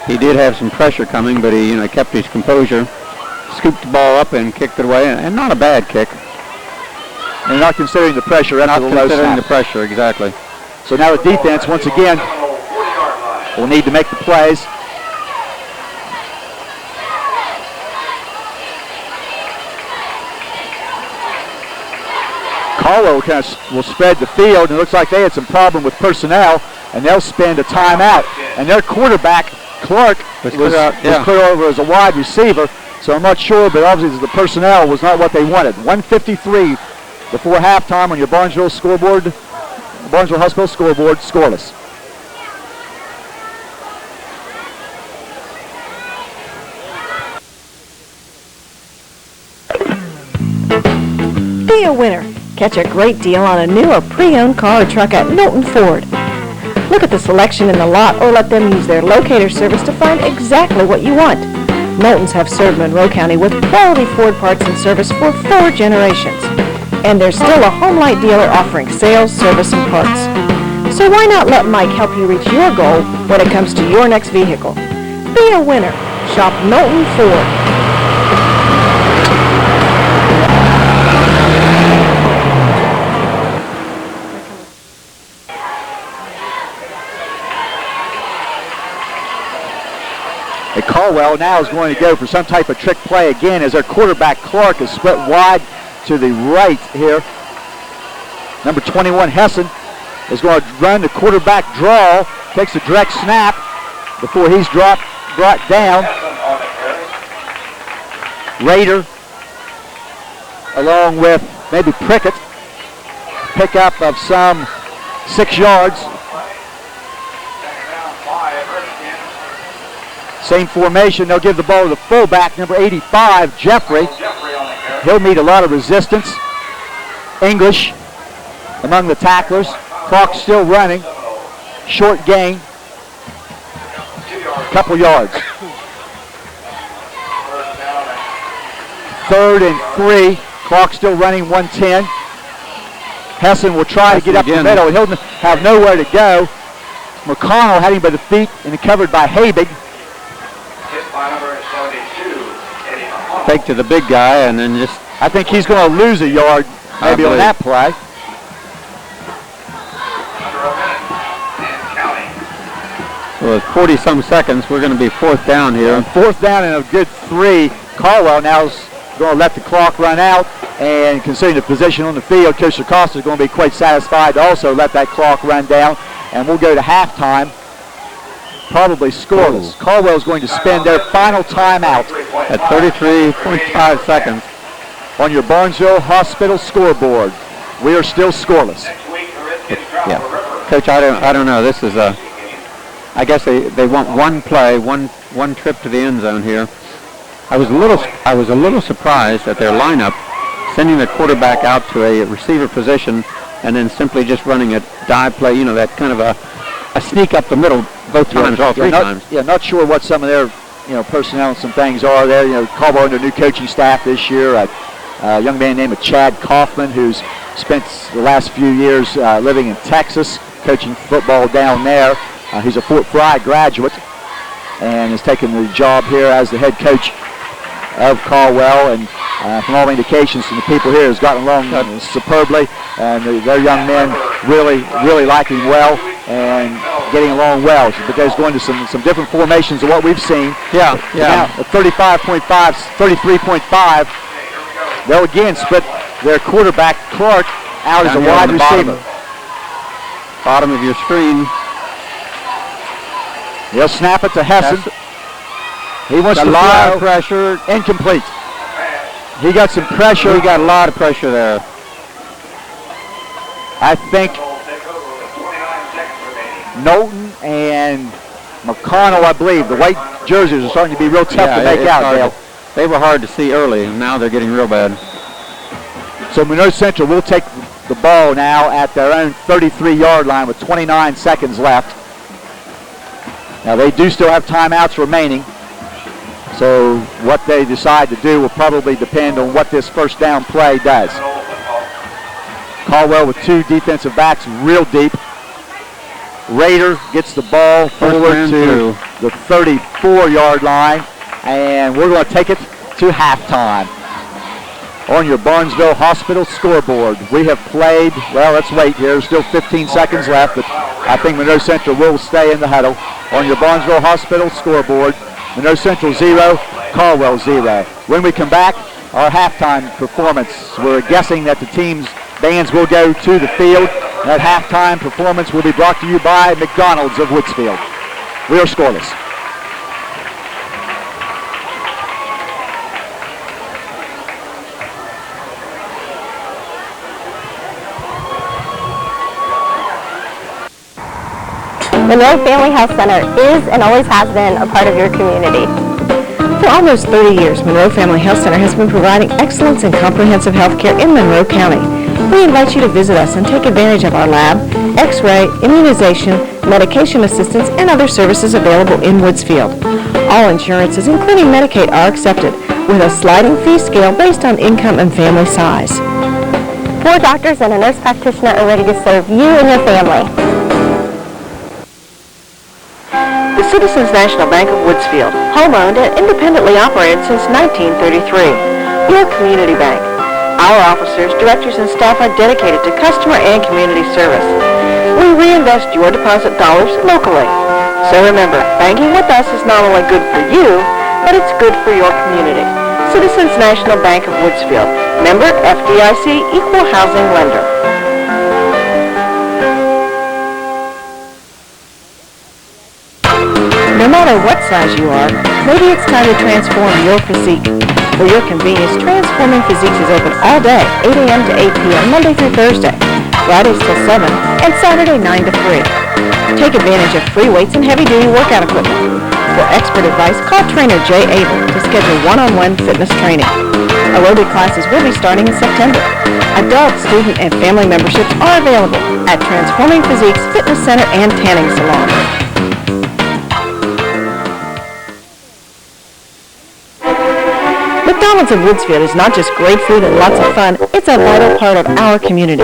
He did have some pressure coming, but he kept his composure. Scooped the ball up and kicked it away, and not a bad kick. And not considering the pressure after the low snap. Not considering the pressure, exactly. So now the defense, once again, will need to make the plays. Caldwell kind of will spread the field, and it looks like they had some problem with personnel, and they'll spend a timeout. And their quarterback, Clark, was put over as a wide receiver, so I'm not sure, but obviously the personnel was not what they wanted. 1:53 before halftime on your Barnesville scoreboard, Barnesville Hospital scoreboard, scoreless. Be a winner. Catch a great deal on a new or pre-owned car or truck at Knowlton Ford. Look at the selection in the lot or let them use their locator service to find exactly what you want. Knowltons have served Monroe County with quality Ford parts and service for 4 generations. And there's still a Home Light dealer offering sales, service, and parts. So why not let Mike help you reach your goal when it comes to your next vehicle? Be a winner. Shop Knowlton Ford. Caldwell now is going to go for some type of trick play again as their quarterback Clark is split wide to the right here. Number 21 Hessen is going to run the quarterback draw, takes a direct snap before he's brought down. Rader along with maybe Prickett. Pickup of some 6 yards. Same formation. They'll give the ball to the fullback, number 85, Jeffrey. He'll meet a lot of resistance. English among the tacklers. Clock still running. Short gain. Couple yards. 3rd and 3. Clock still running, 1:10. Hessen will try to get up the middle. He'll have nowhere to go. McConnell had him by the feet and covered by Habig. Fake to the big guy and then just... I think he's going to lose a yard maybe on that play. Well, with 40-some seconds, we're going to be 4th down here. And 4th down and a good 3. Caldwell now is going to let the clock run out, and considering the position on the field, Coach Acosta is going to be quite satisfied to also let that clock run down, and we'll go to halftime, probably scoreless. Caldwell is going to spend their final timeout at 33.5 seconds on your Barnesville Hospital scoreboard. We are still scoreless. Yeah, Coach, I don't know. This is a... I guess they want one play, one trip to the end zone here. I was a little surprised at their lineup, sending the quarterback out to a receiver position and then simply just running a dive play. You know, that kind of a sneak up the middle both times, all three times. Yeah, not sure what some of their personnel and some things are there. You know, Caldwell under new coaching staff this year. A young man named Chad Kaufman, who's spent the last few years living in Texas, coaching football down there. He's a Fort Fry graduate and has taken the job here as the head coach of Caldwell, and from all indications from the people here has gotten along superbly, and their young men really like him well and getting along well. So, but there's going to some different formations of what we've seen. Yeah. Now, at 35.5, 33.5, they'll again split their quarterback, Clark, out as a wide receiver. Bottom of your screen. He'll snap it to Hessen. He wants a lot of pressure. Incomplete. He got some pressure. He got a lot of pressure there. I think Knowlton and McConnell, I believe, the white jerseys are starting to be real tough to make out, Dale. They were hard to see early, and now they're getting real bad. So Monroe Central will take the ball now at their own 33-yard line with 29 seconds left. Now they do still have timeouts remaining, so what they decide to do will probably depend on what this first down play does. Caldwell with 2 defensive backs real deep. Raider gets the ball forward to the 34-yard line, and we're going to take it to halftime. On your Barnesville Hospital scoreboard, we have played, well, let's wait here. There's still 15 seconds left, but I think Monroe Central will stay in the huddle. On your Barnesville Hospital scoreboard, Monroe Central 0, Caldwell 0. When we come back, our halftime performance. We're guessing that the team's bands will go to the field. That halftime performance will be brought to you by McDonald's of Woodsfield. We are scoreless. Monroe Family Health Center is and always has been a part of your community. For almost 30 years, Monroe Family Health Center has been providing excellence in comprehensive health care in Monroe County. We invite you to visit us and take advantage of our lab, x-ray, immunization, medication assistance, and other services available in Woodsfield. All insurances, including Medicaid, are accepted with a sliding fee scale based on income and family size. 4 doctors and a nurse practitioner are ready to serve you and your family. The Citizens National Bank of Woodsfield, home-owned and independently operated since 1933. Your community bank. Our officers, directors, and staff are dedicated to customer and community service. We reinvest your deposit dollars locally. So remember, banking with us is not only good for you, but it's good for your community. Citizens National Bank of Woodsfield. Member FDIC Equal Housing Lender. No matter what size you are, maybe it's time to transform your physique. For your convenience, Transforming Physiques is open all day, 8 a.m. to 8 p.m., Monday through Thursday, Fridays till 7, and Saturday 9 to 3. Take advantage of free weights and heavy-duty workout equipment. For expert advice, call trainer Jay Abel to schedule one-on-one fitness training. Aerobic classes will be starting in September. Adult, student, and family memberships are available at Transforming Physiques Fitness Center and Tanning Salon. McDonald's of Woodsfield is not just great food and lots of fun, it's a vital part of our community.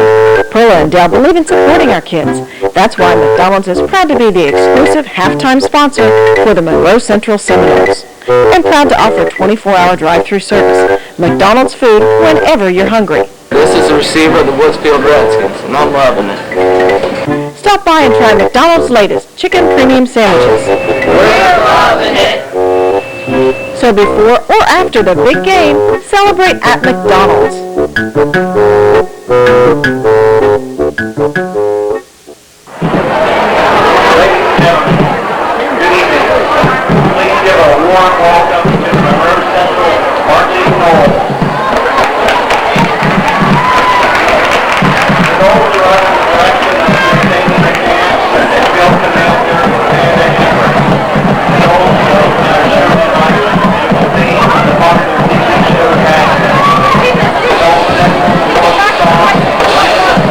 Perla and Dell believe in supporting our kids. That's why McDonald's is proud to be the exclusive halftime sponsor for the Monroe Central Seminoles. And proud to offer 24-hour drive-thru service. McDonald's food whenever you're hungry. This is the receiver of the Woodsfield Redskins, and I'm loving it. Stop by and try McDonald's latest chicken premium sandwiches. We're loving it. So before or after the big game, celebrate at McDonald's. Please give a warm welcome to Monroe Central Marching Hall. The Noles are under the direction of David McCann and Bill Commander and Edward. The Noles are showing like the popular TV show Academy. The Noles next one will song.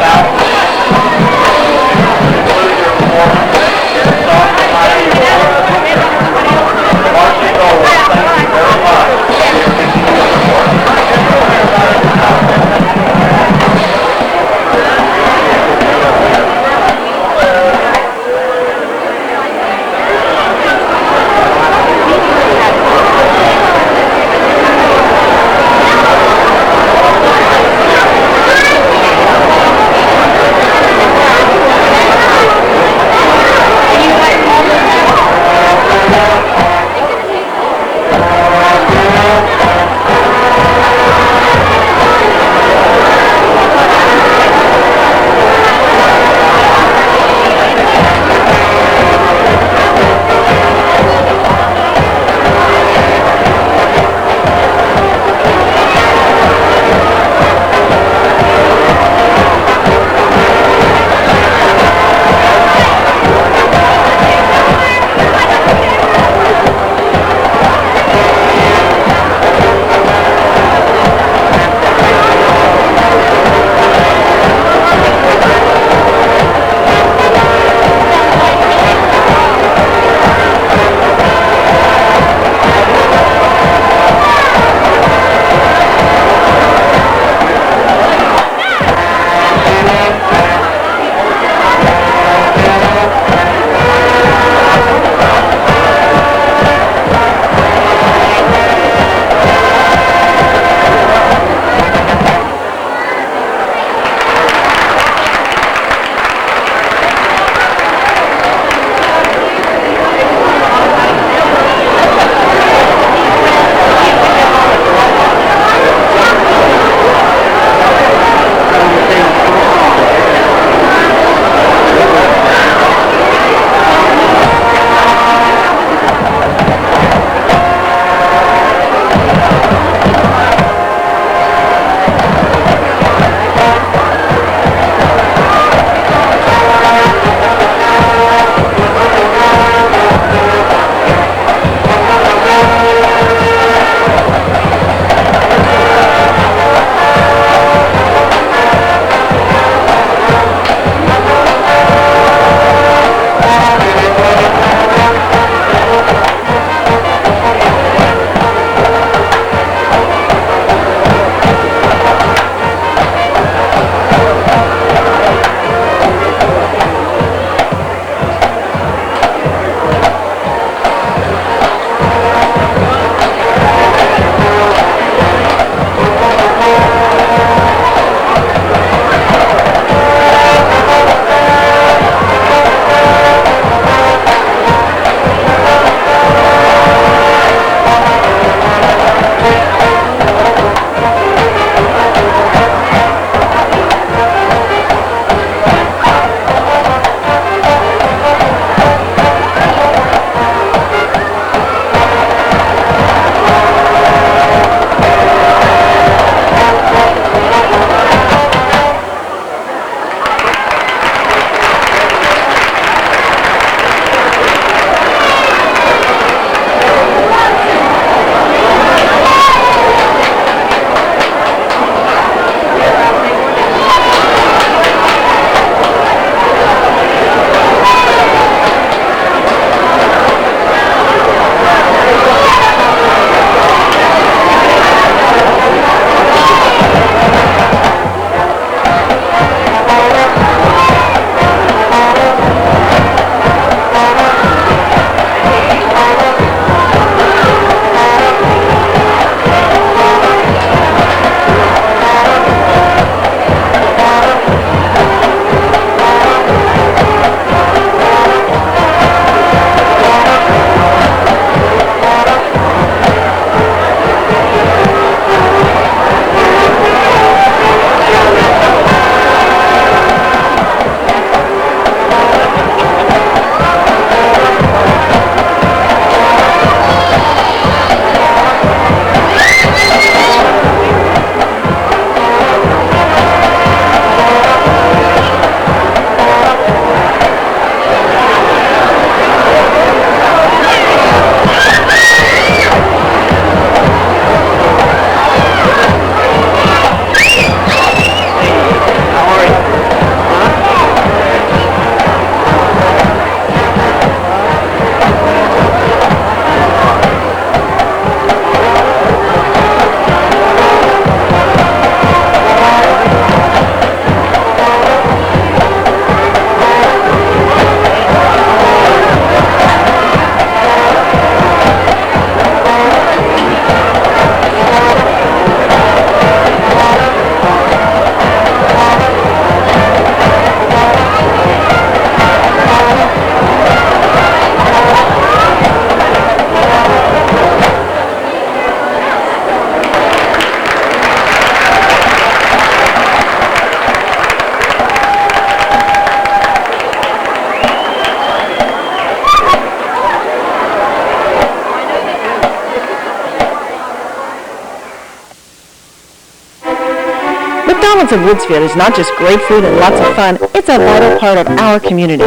Lions of Woodsfield is not just great food and lots of fun, it's a vital part of our community.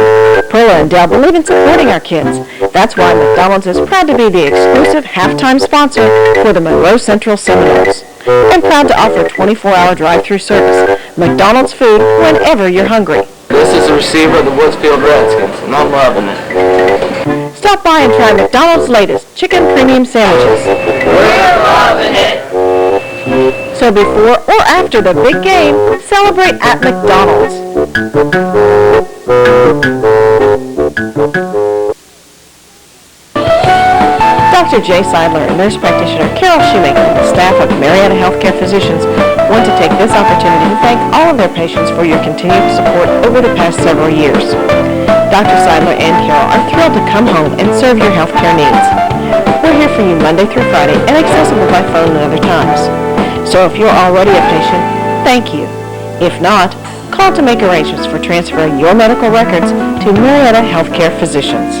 Perla and Dell believe in supporting our kids. That's why McDonald's is proud to be the exclusive halftime sponsor for the Monroe Central Seminoles. And proud to offer 24-hour drive-through service. McDonald's food whenever you're hungry. This is the receiver of the Woodsfield Redskins, and I'm loving it. Stop by and try McDonald's latest chicken premium sandwiches. We're loving it. So before or after the big game, celebrate at McDonald's. Dr. Jay Seidler and nurse practitioner Carol Shoemaker and the staff of Marietta Healthcare Physicians want to take this opportunity to thank all of their patients for your continued support over the past several years. Dr. Seidler and Carol are thrilled to come home and serve your healthcare needs. We're here for you Monday through Friday and accessible by phone at other times. So if you're already a patient, thank you. If not, call to make arrangements for transferring your medical records to Marietta Healthcare Physicians.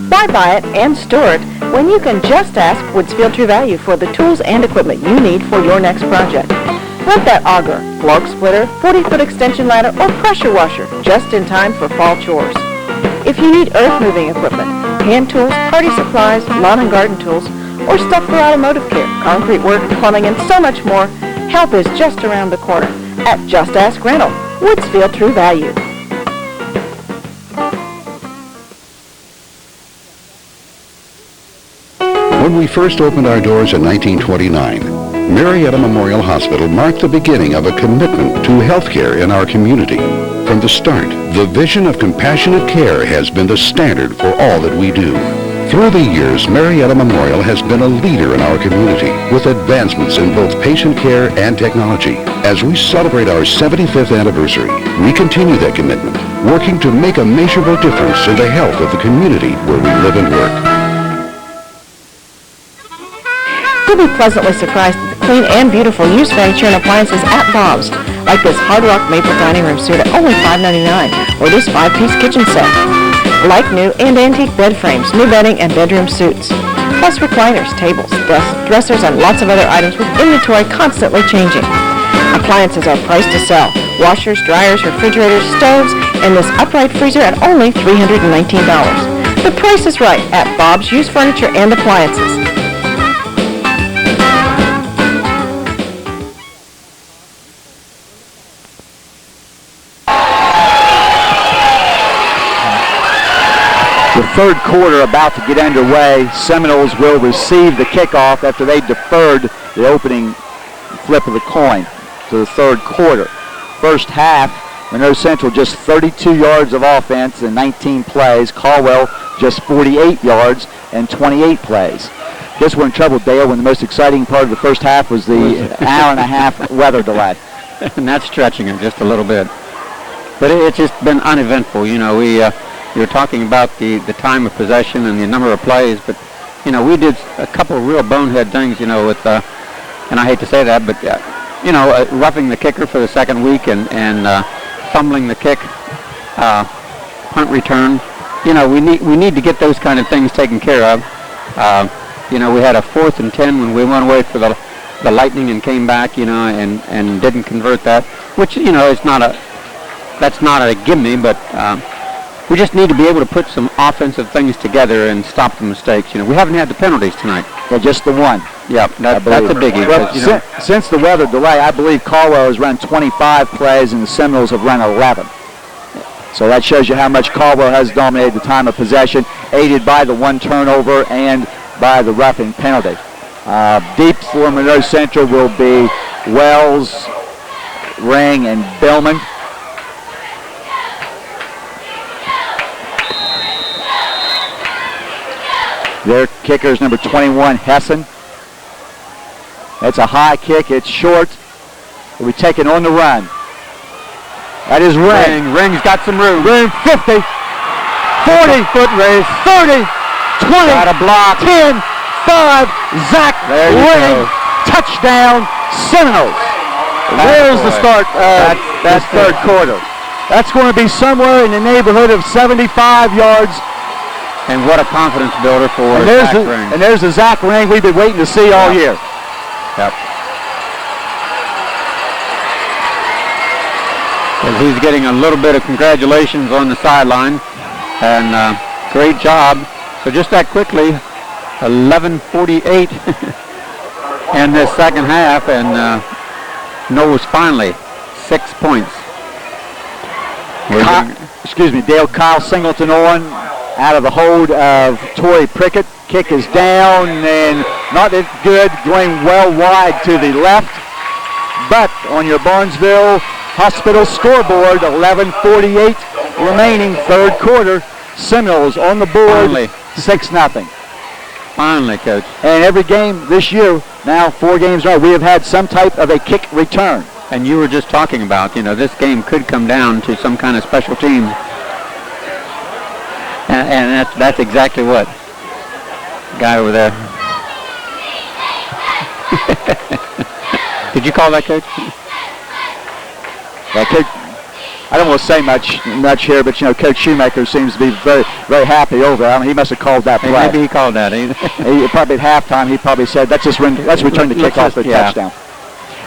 Why buy it and store it when you can just ask Woodsfield True Value for the tools and equipment you need for your next project? Rent that auger, log splitter, 40-foot extension ladder, or pressure washer just in time for fall chores. If you need earth-moving equipment, hand tools, party supplies, lawn and garden tools, or stuff for automotive care, concrete work, plumbing, and so much more, help is just around the corner at Just Ask Rental, Woodsfield True Value. When we first opened our doors in 1929, Marietta Memorial Hospital marked the beginning of a commitment to healthcare in our community. From the start, the vision of compassionate care has been the standard for all that we do. Through the years, Marietta Memorial has been a leader in our community with advancements in both patient care and technology. As we celebrate our 75th anniversary, we continue that commitment, working to make a measurable difference in the health of the community where we live and work. You'll be pleasantly surprised at the clean and beautiful used furniture and appliances at Bob's, like this Hard Rock Maple Dining Room suite at only $5.99, or this 5-piece kitchen set. Like new and antique bed frames, new bedding, and bedroom suits. Plus recliners, tables, dressers, and lots of other items with inventory constantly changing. Appliances are priced to sell. Washers, dryers, refrigerators, stoves, and this upright freezer at only $319. The price is right at Bob's Used Furniture and Appliances. The third quarter about to get underway. Seminoles will receive the kickoff after they deferred the opening flip of the coin to the third quarter. First half, Monroe Central just 32 yards of offense in 19 plays. Caldwell just 48 yards and 28 plays. Guess we're in trouble, Dale, when the most exciting part of the first half was the hour and a half weather delay. And that's stretching it just a little bit. But it's just been uneventful. You know, you're talking about the time of possession and the number of plays, but, you know, we did a couple of real bonehead things, you know, with, and I hate to say that, but, you know, roughing the kicker for the second week and fumbling the kick, punt return. You know, we need to get those kind of things taken care of. You know, we had a 4th and 10 when we went away for the Lightning and came back, you know, and didn't convert that, which, you know, that's not a gimme, but we just need to be able to put some offensive things together and stop the mistakes. You know, we haven't had the penalties tonight. Well, just the one. Yeah, that's a biggie. Well, You know, since the weather delay, I believe Caldwell has run 25 plays and the Seminoles have run 11. So that shows you how much Caldwell has dominated the time of possession, aided by the one turnover and by the roughing penalty. Deep for Monroe Central will be Wells, Ring, and Billman. Their kicker is number 21, Hessen. That's a high kick. It's short. It'll be taken on the run. That is Ring. Ring's got some room. Ring 50, 40, Foot race. 30, 20, Got a block. 10, 5, Zach There you Ring. go. Touchdown, Seminoles. There's the start of this third quarter. That's going to be somewhere in the neighborhood of 75 yards And what a confidence builder for Zach Ring. And there's the Zach Ring we've been waiting to see all year. Yep. And he's getting a little bit of congratulations on the sideline. And great job. So just that quickly, 11:48 in this second half, and Noah's finally 6 points. Dale Kyle Singleton on out of the hold of Torrey Prickett. Kick is down and not that good, going well wide to the left. But on your Barnesville Hospital scoreboard, 11:48 remaining, third quarter. Seminoles on the board, 6-0. Finally, Coach. And every game this year, now 4 games in a row, we have had some type of a kick return. And you were just talking about, this game could come down to some kind of special teams. And that's exactly what. Guy over there. Did you call that, Coach? Yeah, Coach, I don't want to say much here, but Coach Shoemaker seems to be very, very happy over there. I mean, he must have called that play. Maybe he called that. He probably at halftime he probably said, let's return the kickoff for a touchdown.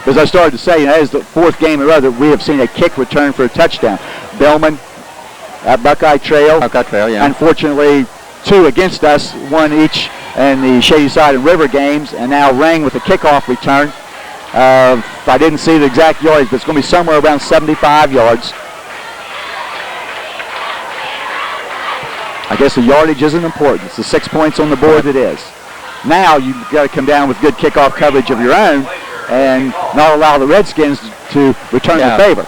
As I started to say, that is the 4th game in a row that we have seen a kick return for a touchdown. Bellman at Buckeye Trail. Yeah. Unfortunately, 2 against us, 1 each in the Shadyside and River games, and now Ring with a kickoff return. I didn't see the exact yardage, but it's going to be somewhere around 75 yards. I guess the yardage isn't important. It's the 6 points on the board that is. Now you've got to come down with good kickoff coverage of your own and not allow the Redskins to return the favor.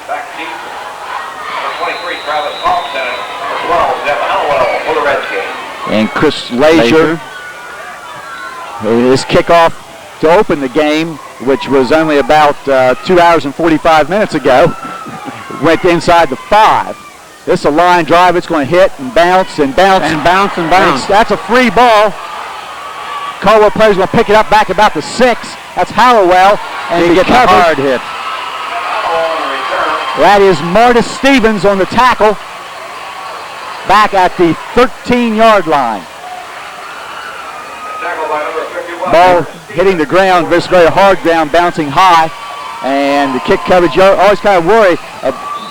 Back deep, number 23, Travis Thompson, number 12, Jeff Caldwell for the Redskins. And Chris Lazier, his kickoff to open the game, which was only about 2 hours and 45 minutes ago, went inside the 5. This is a line drive. It's going to hit and bounce and bounce. And bounce and bounce. That's a free ball. Caldwell player's going to pick it up back about the 6. That's Hallowell. And he gets a hard hit. That is Marta Stevens on the tackle. Back at the 13-yard line. Ball hitting the ground, this very hard ground, bouncing high. And the kick coverage, you always kind of worry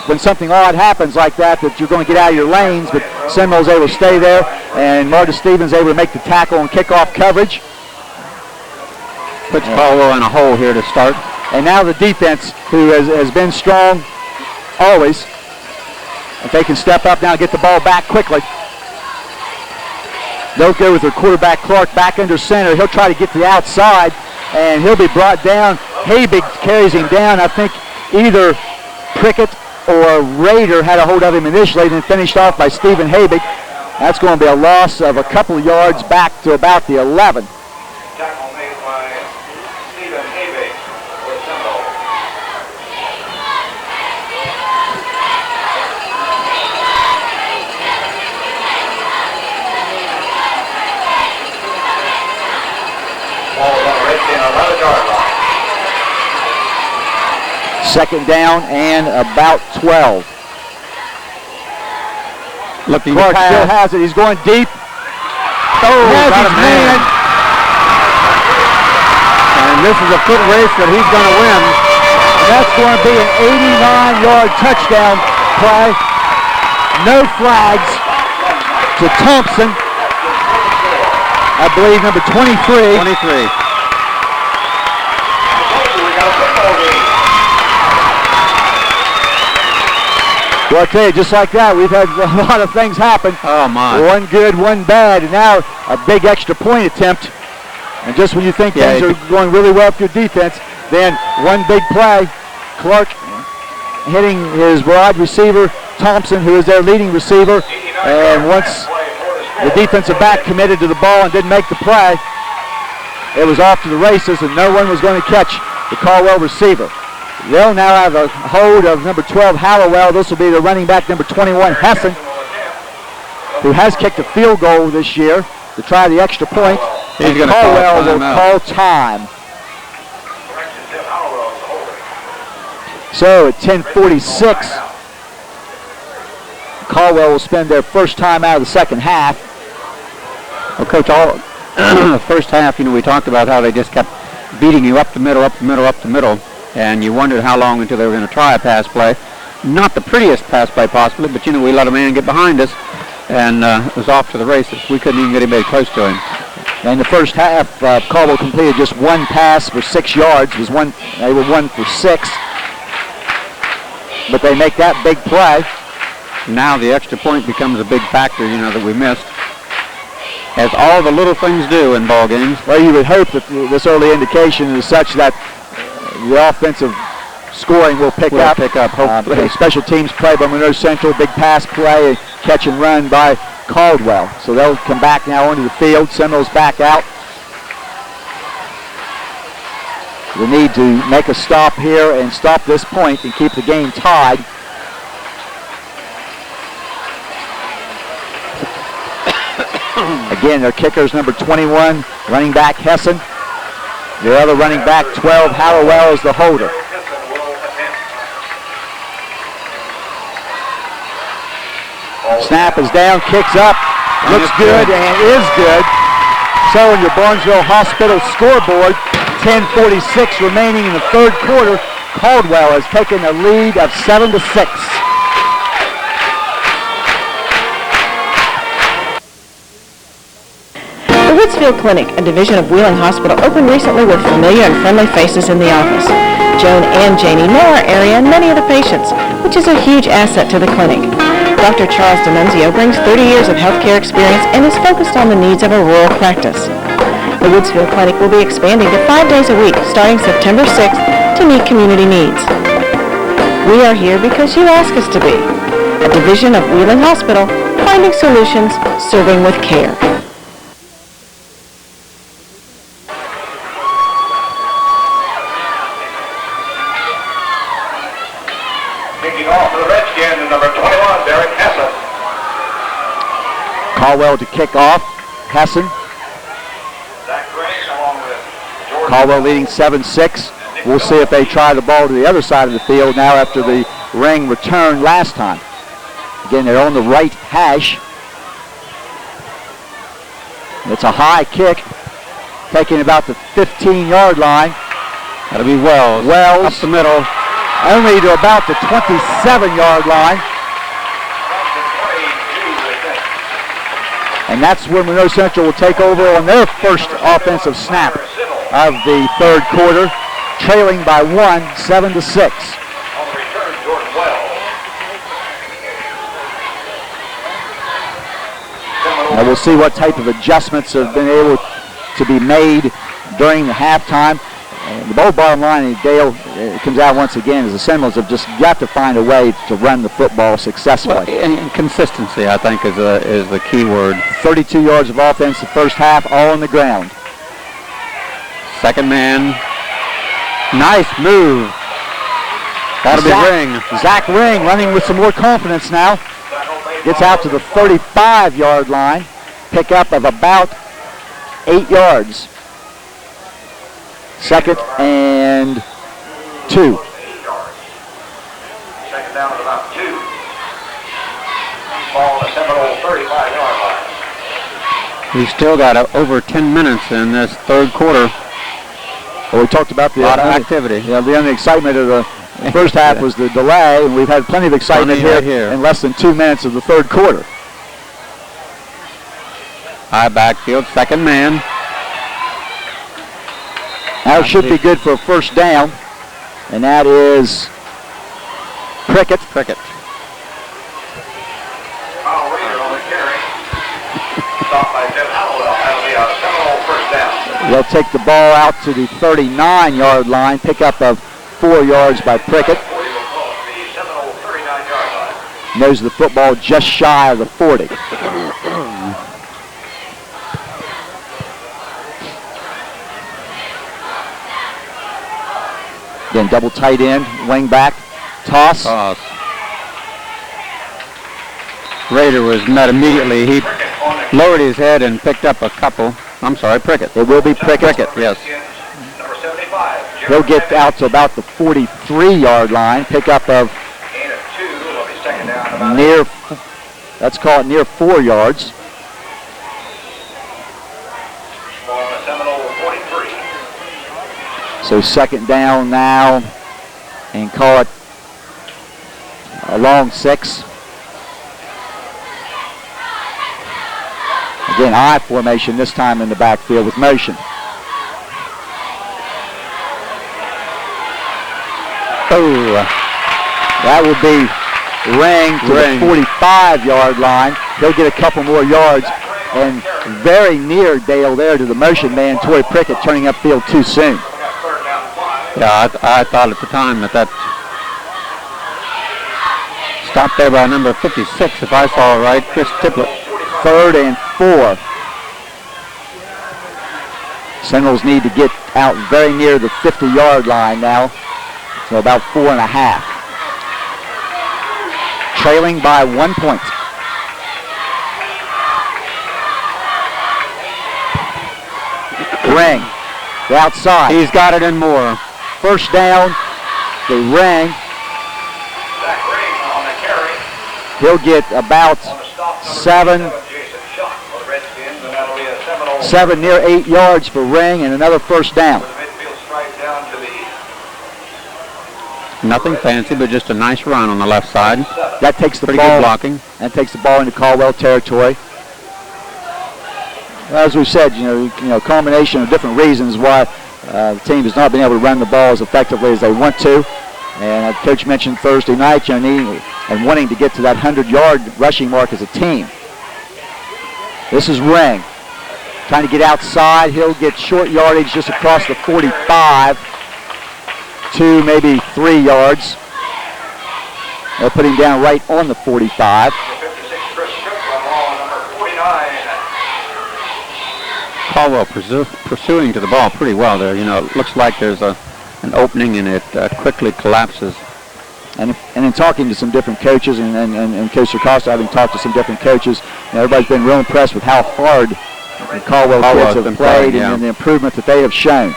when something odd happens like that you're going to get out of your lanes, but Seminoles able to stay there, and Marta Stevens able to make the tackle and kickoff coverage. Puts Caldwell in a hole here to start. And now the defense, who has been strong always, if they can step up now and get the ball back quickly. They'll go with their quarterback Clark back under center. He'll try to get to the outside, and he'll be brought down. Habig carries him down. I think either Prickett or Rader had a hold of him initially, then finished off by Stephen Habig. That's going to be a loss of a couple of yards back to about the 11. Tackle made by Stephen Habig for Seminoles. Ball is on the Redskin 11-yard line. Second down and about 12. Looking Clark still has it. He's going deep. Has his man. And this is a foot race that he's going to win. And that's going to be an 89-yard touchdown play. No flags to Thompson. I believe number 23. 23. Well, I tell you, just like that, we've had a lot of things happen. Oh, my. One good, one bad, and now a big extra point attempt. And just when you think things are going really well for your defense, then one big play, Clark hitting his wide receiver, Thompson, who is their leading receiver. And once the defensive back committed to the ball and didn't make the play, it was off to the races, and no one was going to catch the Caldwell receiver. They'll now have a hold of number 12, Hallowell. This will be the running back, number 21, Hessen, who has kicked a field goal this year to try the extra point. He's going to Caldwell will call time. So at 10:46, Caldwell will spend their first time out of the second half. Well, Coach, all the first half, we talked about how they just kept beating you up the middle, and you wondered how long until they were going to try a pass play. Not the prettiest pass play possibly, but we let a man get behind us, and it was off to the races. We couldn't even get anybody close to him. In the first half, Caldwell completed just one pass for 6 yards. They were 1 for 6, but they make that big play. Now the extra point becomes a big factor, that we missed, as all the little things do in ball games. Well, you would hope that this early indication is such that the offensive scoring will pick up. Hopefully. Special teams play by Monroe Central, big pass play, catch and run by Caldwell. So they'll come back now onto the field. Seminoles back out. We need to make a stop here and stop this point and keep the game tied. Again, their kicker's number 21, running back Hessen. Their other running back, 12, Hallowell, is the holder. Snap is down, kicks up, looks good and is good. So in your Barnesville Hospital scoreboard, 10:46 remaining in the third quarter, Caldwell has taken a lead of 7-6. The Woodsfield Clinic, a division of Wheeling Hospital, opened recently with familiar and friendly faces in the office. Joan and Janie know our area and many of the patients, which is a huge asset to the clinic. Dr. Charles D'Annunzio brings 30 years of healthcare experience and is focused on the needs of a rural practice. The Woodsfield Clinic will be expanding to 5 days a week starting September 6th to meet community needs. We are here because you ask us to be. A division of Wheeling Hospital, finding solutions, serving with care. Kicking off for the Redskins, number 21, Derek Hessen. Caldwell to kick off. Hessen. Caldwell leading 7-6. We'll see if they try the ball to the other side of the field now after the ring returned last time. Again, they're on the right hash. It's a high kick, taking about the 15-yard line. That'll be Wells. Wells. Up the middle. Only to about the 27-yard line. And that's where Monroe Central will take over on their first offensive snap of the third quarter, trailing by 1, 7-6. And we'll see what type of adjustments have been able to be made during the halftime. The bottom line, Dale, it comes out once again, is the Seminoles have just got to find a way to run the football successfully. Well, and consistency, I think, is the key word. 32 yards of offense the first half, all on the ground. Second man. Nice move. That'll be Ring. Zach Ring running with some more confidence now. Gets out to the 35-yard line. Pickup of about 8 yards. Second and 2. Second down at about 2. Ball on the Seminole 35-yard line. We've still got over 10 minutes in this third quarter. Well, we talked about the lot of activity. Yeah, the only excitement of the first half was the delay, and we've had plenty of excitement here in less than 2 minutes of the third quarter. High backfield, second man. That should be good for a first down, and that is Prickett. Kyle Reader on the carry. Stopped by Tim Hallowell. That'll be a Seminole first down. They'll take the ball out to the 39-yard line, pickup of 4 yards by Prickett. Knows the football just shy of the 40. Again, double tight end, wing back, toss. Raider was met immediately. He lowered his head and picked up a couple. I'm sorry, Prickett. It will be Prickett. Yes. He'll get out to about the 43-yard line, pickup of near Let's call it near 4 yards. So second down now, and call it a long 6. Again, I formation this time in the backfield with motion. Oh, that will be Ring to the 45-yard line. He'll get a couple more yards, and very near Dale there to the motion man, Torrey Prickett, turning upfield too soon. Yeah, I thought at the time that stopped there by number 56, if I saw it right, Chris Tiplett. 3rd and 4. Seminoles need to get out very near the 50-yard line now, so about 4.5. Trailing by 1 point. Ring, the outside. He's got it and more. First down, the Ring. He'll get about 7, near 8 yards for Ring, and another first down. Nothing fancy, but just a nice run on the left side. That takes the Pretty ball. good blocking. And takes the ball into Caldwell territory. As we said, you know, combination of different reasons why the team has not been able to run the ball as effectively as they want to. And Coach mentioned Thursday night, needing and wanting to get to that 100-yard rushing mark as a team. This is Ring. Trying to get outside. He'll get short yardage just across the 45. 2, maybe 3 yards. They'll put him down right on the 45. Caldwell pursuing to the ball pretty well there. It looks like there's an opening, and it quickly collapses. And in talking to some different coaches, and Coach Costa having talked to some different coaches, everybody's been real impressed with how hard the Caldwell kids have played, and the improvement that they have shown.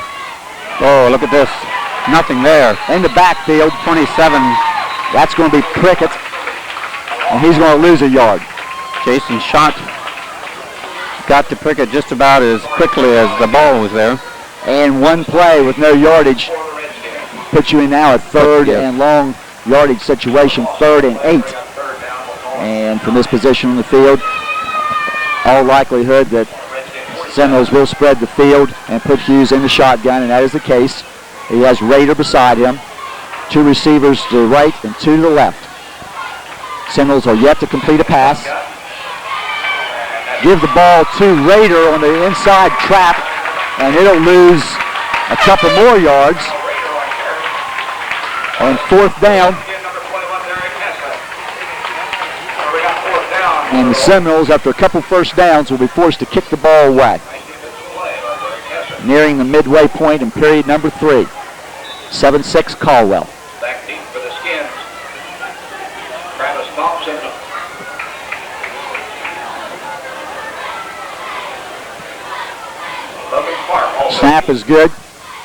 Oh, look at this. Nothing there. In the backfield, 27. That's going to be Prickett, and he's going to lose a yard. Jason Schott got to Prickett just about as quickly as the ball was there. And one play with no yardage puts you in now a 3rd and long yardage situation, 3rd and 8. And from this position on the field, all likelihood that Seminoles will spread the field and put Hughes in the shotgun, and that is the case. He has Rader beside him. 2 receivers to the right and 2 to the left. Seminoles are yet to complete a pass. Give the ball to Rader on the inside trap, and it'll lose a couple more yards. On 4th down. And the Seminoles, after a couple first downs, will be forced to kick the ball away. Nearing the midway point in period number 3. 7-6 Caldwell. Back deep for the Skins. Travis Thompson. Snap is good.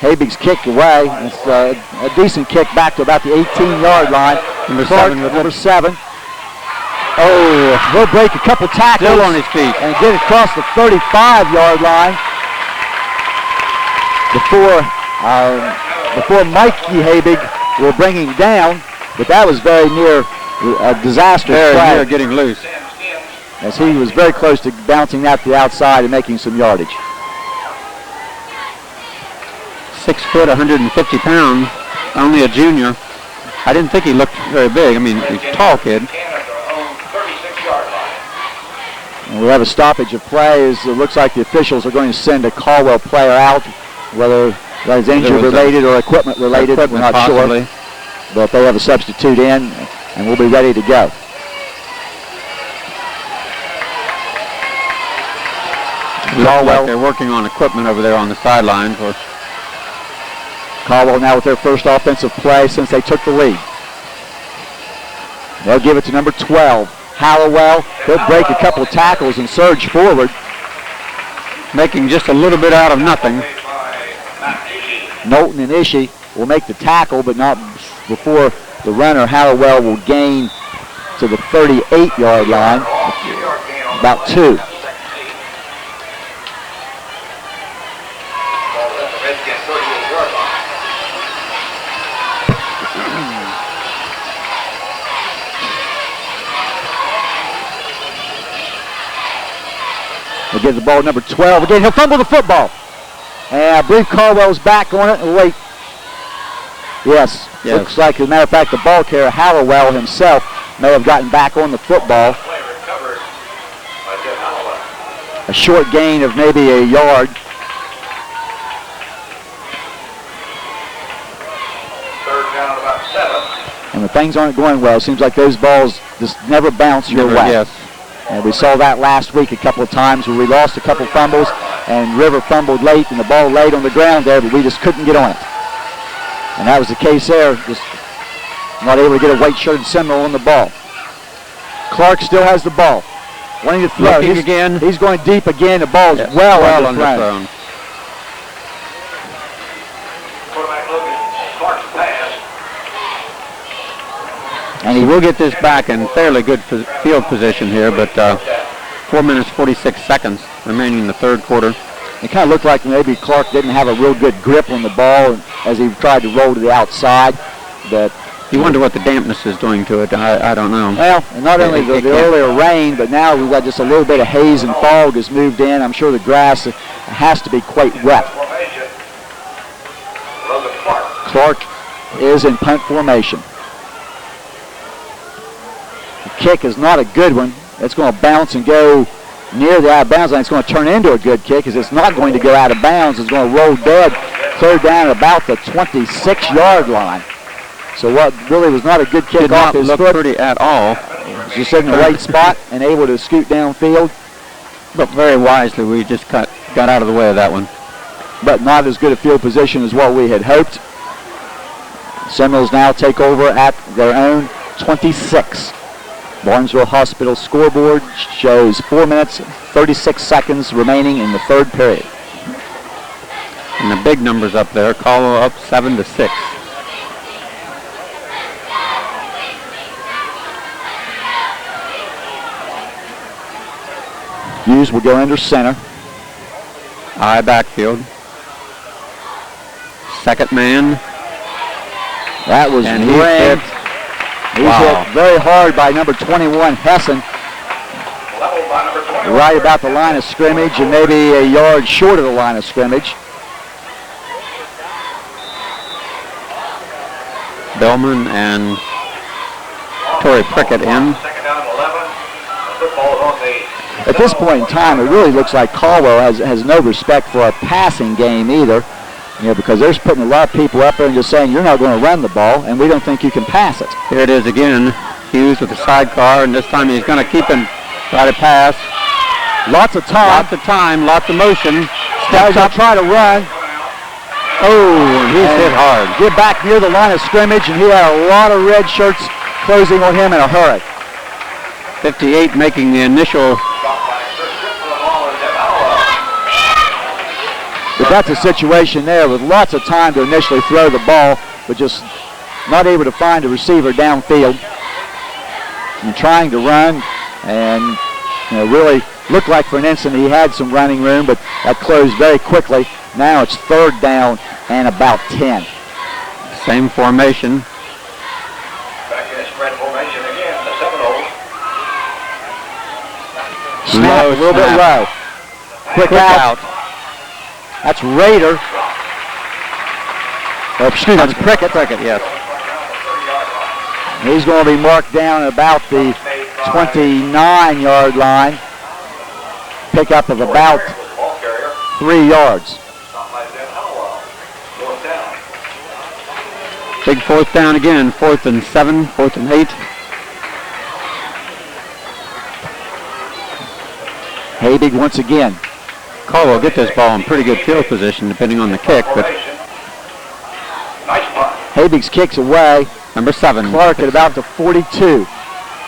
Habig's kick away. It's a decent kick back to about the 18-yard line. Number 7. Oh, he'll break a couple tackles. Still on his feet. And get across the 35-yard line before Mikey Habig will bring him down. But that was very near a disaster. Very near getting loose. As he was very close to bouncing out the outside and making some yardage. 6 foot, 150 pounds, only a junior. I didn't think he looked very big. I mean, he's a tall kid. And we have a stoppage of play as it looks like the officials are going to send a Caldwell player out, whether that is injury related or equipment related, we're not possibly sure. But they have a substitute in, and we'll be ready to go. Caldwell, they're working on equipment over there on the sideline for Caldwell now with their first offensive play since they took the lead. They'll give it to number 12, Hallowell. He'll break a couple of tackles and surge forward. Making just a little bit out of nothing. Knowlton and Ishii will make the tackle, but not before the runner, Hallowell, will gain to the 38-yard line. About 2. He'll give the ball to number 12. Again, he'll fumble the football. And I believe Caldwell's back on it. Wait. Yes. Looks like, as a matter of fact, the ball carrier, Hallowell himself, may have gotten back on the football. A short gain of maybe a yard. Third down, about 7. And when things aren't going well, it seems like those balls just never bounce your way. Yes. And we saw that last week a couple of times where we lost a couple fumbles, and River fumbled late, and the ball laid on the ground there, but we just couldn't get on it. And that was the case there, just not able to get a white-shirted Seminole on the ball. Clark still has the ball, wanting to throw. He's going deep again. The ball is well underthrown. Quarterback looking, Clark's pass. And he will get this back in fairly good field position here, but 4 minutes, 46 seconds remaining in the third quarter. It kind of looked like maybe Clark didn't have a real good grip on the ball as he tried to roll to the outside. But you wonder what the dampness is doing to it. I don't know. Well, not only the earlier rain, but now we've got just a little bit of haze and fog has moved in. I'm sure the grass has to be quite wet. Clark is in punt formation. The kick is not a good one. It's going to bounce and go near the out of bounds line. It's going to turn into a good kick because it's not going to go out of bounds. It's going to roll dead, third down at about the 26-yard line. So what really was not a good kick off his foot. Did not look pretty at all. Just in the right spot and able to scoot downfield. But very wisely, we just got out of the way of that one. But not as good a field position as what we had hoped. Seminoles now take over at their own 26. Barnesville Hospital scoreboard shows 4 minutes, 36 seconds remaining in the third period. And the big numbers up there, Caldwell up 7-6. Hughes will go under center. High backfield. Second man. That was rammed. He hit very hard by number 21, Hessen. Right about the line of scrimmage and maybe a yard short of the line of scrimmage. Bellman and Torrey Prickett in. At this point in time, it really looks like Caldwell has no respect for a passing game either. You know, because they're putting a lot of people up there and just saying, you're not going to run the ball, and we don't think you can pass it. Here it is again. Hughes with the sidecar, and this time he's going to keep him, try to pass. Lots of time. Lots of time, lots of motion. Steps up, try to run. Oh, he's hit hard. Get back near the line of scrimmage, and he had a lot of red shirts closing on him in a hurry. 58 making the initial. But that's a situation there with lots of time to initially throw the ball, but just not able to find a receiver downfield. And trying to run, and really looked like for an instant he had some running room, but that closed very quickly. Now it's third down and about 10. Same formation. Back in spread formation again, the Seminoles. Snap a little bit low. Quick out. That's Rader. Oh, excuse me, that's Prickett. Prickett, yes. He's going to be marked down at about the 29-yard line. Pickup of about 3 yards. Big fourth down again. 4th and 7, 4th and 8. Habig once again. Caldwell will get this ball in pretty good field position depending on the kick, but Habig's kicks away. Number 7. Clark at about the 42.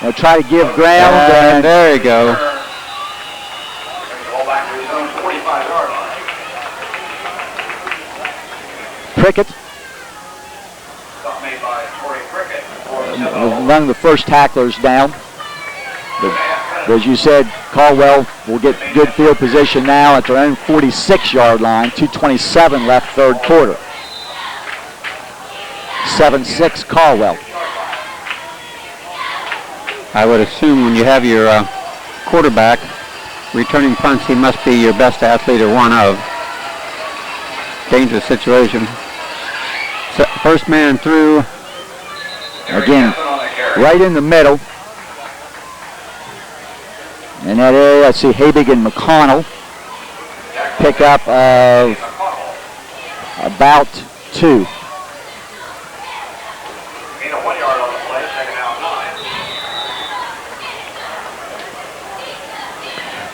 They'll try to give ground. And there you go. Prickett. among the first tacklers down. But as you said, Caldwell will get good field position now at their own 46-yard line. 2:27 left third quarter. 7-6 Caldwell. I would assume when you have your quarterback returning punts, he must be your best athlete or one of. Dangerous situation. So first man through. Again, right in the middle. In that area, I see Habig and McConnell. Pickup of about 2.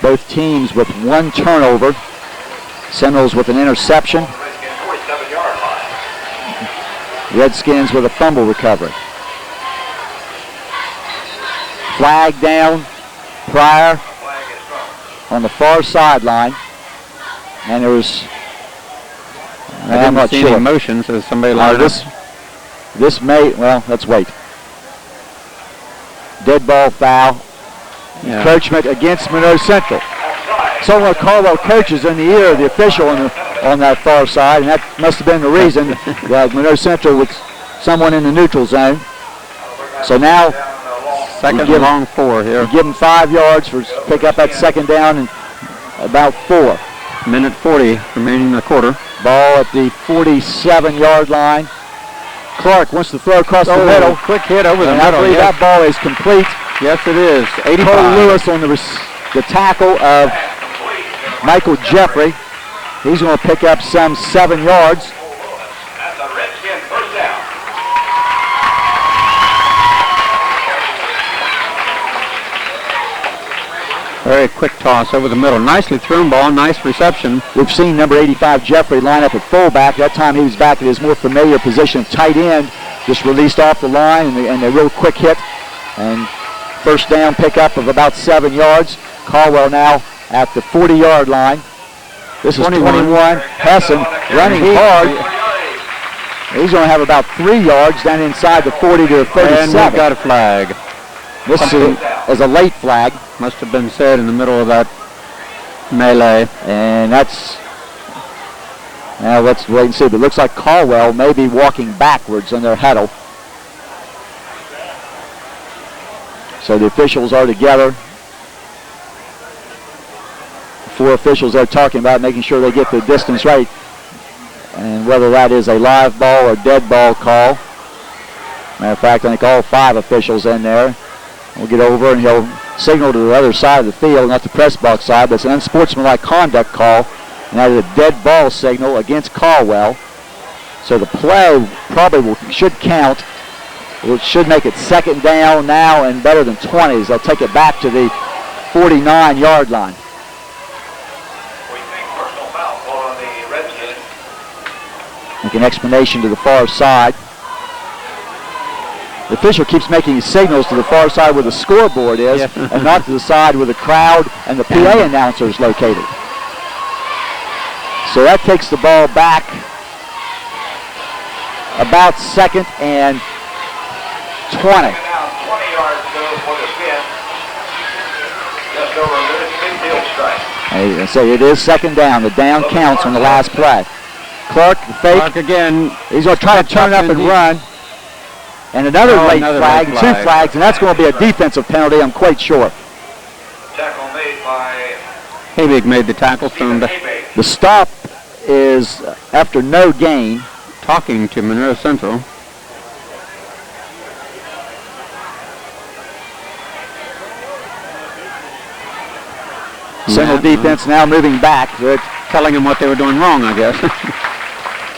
Both teams with 1 turnover. Seminoles with an interception. Redskins with a fumble recovery. Flag down. Pryor on the far sideline. And there was... I didn't see any motions as somebody lined up. This may... Well, let's wait. Dead ball foul. Yeah. Encroachment against Monroe Central. Someone of Caldwell coaches in the ear of the official on that far side, and that must have been the reason that Monroe Central with someone in the neutral zone. So now, second and long 4 here. Give him 5 yards for pick up that second down and about 4. Minute 40 remaining in the quarter. Ball at the 47-yard line. Clark wants to throw across the middle. Quick hit over the and middle. I believe that ball is complete. Yes, it is. 85. Cole Lewis on the tackle of Michael Jeffrey. He's going to pick up some 7 yards. That's a Redskin first down. Very quick toss over the middle. Nicely thrown ball, nice reception. We've seen number 85 Jeffrey line up at fullback. That time he was back at his more familiar position of tight end. Just released off the line and a real quick hit. And first down pickup of about 7 yards. Caldwell now at the 40-yard line. This is 21. Hessen running hard. He's going to have about 3 yards down inside the 40 to the 37. And we've got a flag. This is a late flag. Must have been said in the middle of that melee. And that's, now let's wait and see. But it looks like Caldwell may be walking backwards in their huddle. So the officials are together. 4 officials are talking about making sure they get the distance right. And whether that is a live ball or dead ball call. Matter of fact, I think all 5 officials in there. We'll get over and he'll signal to the other side of the field, not the press box side, but it's an unsportsmanlike conduct call. And that is a dead ball signal against Caldwell. So the play probably should count. It should make it second down now and better than 20s. They'll take it back to the 49-yard line. We think personal foul called on the Redskins. Make an explanation to the far side. The official keeps making signals to the far side where the scoreboard is, and not to the side where the crowd and the PA announcer is located. So that takes the ball back about second and 20. Down 20 yards goes for the spin. Just over a minute, big field strike. I say it is second down. The down counts on the last play. Clark, the fake. Clark again. He's going to try to turn up and run. And another late flag, and 2 flags, and that's going to be a defensive penalty, I'm quite sure. Tackle made by Habig made the tackle. The stop is after no gain. Talking to Monroe Central. Central defense now moving back. They're telling them what they were doing wrong, I guess.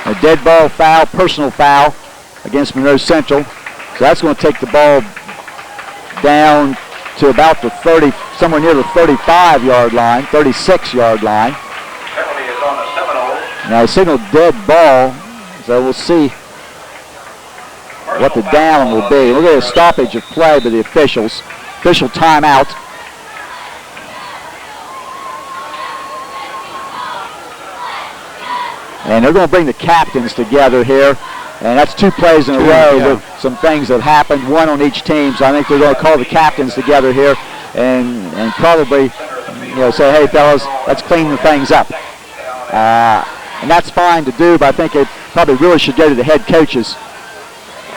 A dead ball foul, personal foul against Monroe Central. So that's going to take the ball down to about the 30, somewhere near the 35-yard line, 36-yard line. penalty is on the Seminoles. Now they signaled dead ball, so we'll see what the down will be. We'll get a stoppage of play by the officials. Official timeout. And they're going to bring the captains together here. And that's 2 plays in a row with some things that happened, 1 on each team. So I think they're going to call the captains together here and probably, say, hey, fellas, let's clean the things up. And that's fine to do, but I think it probably really should go to the head coaches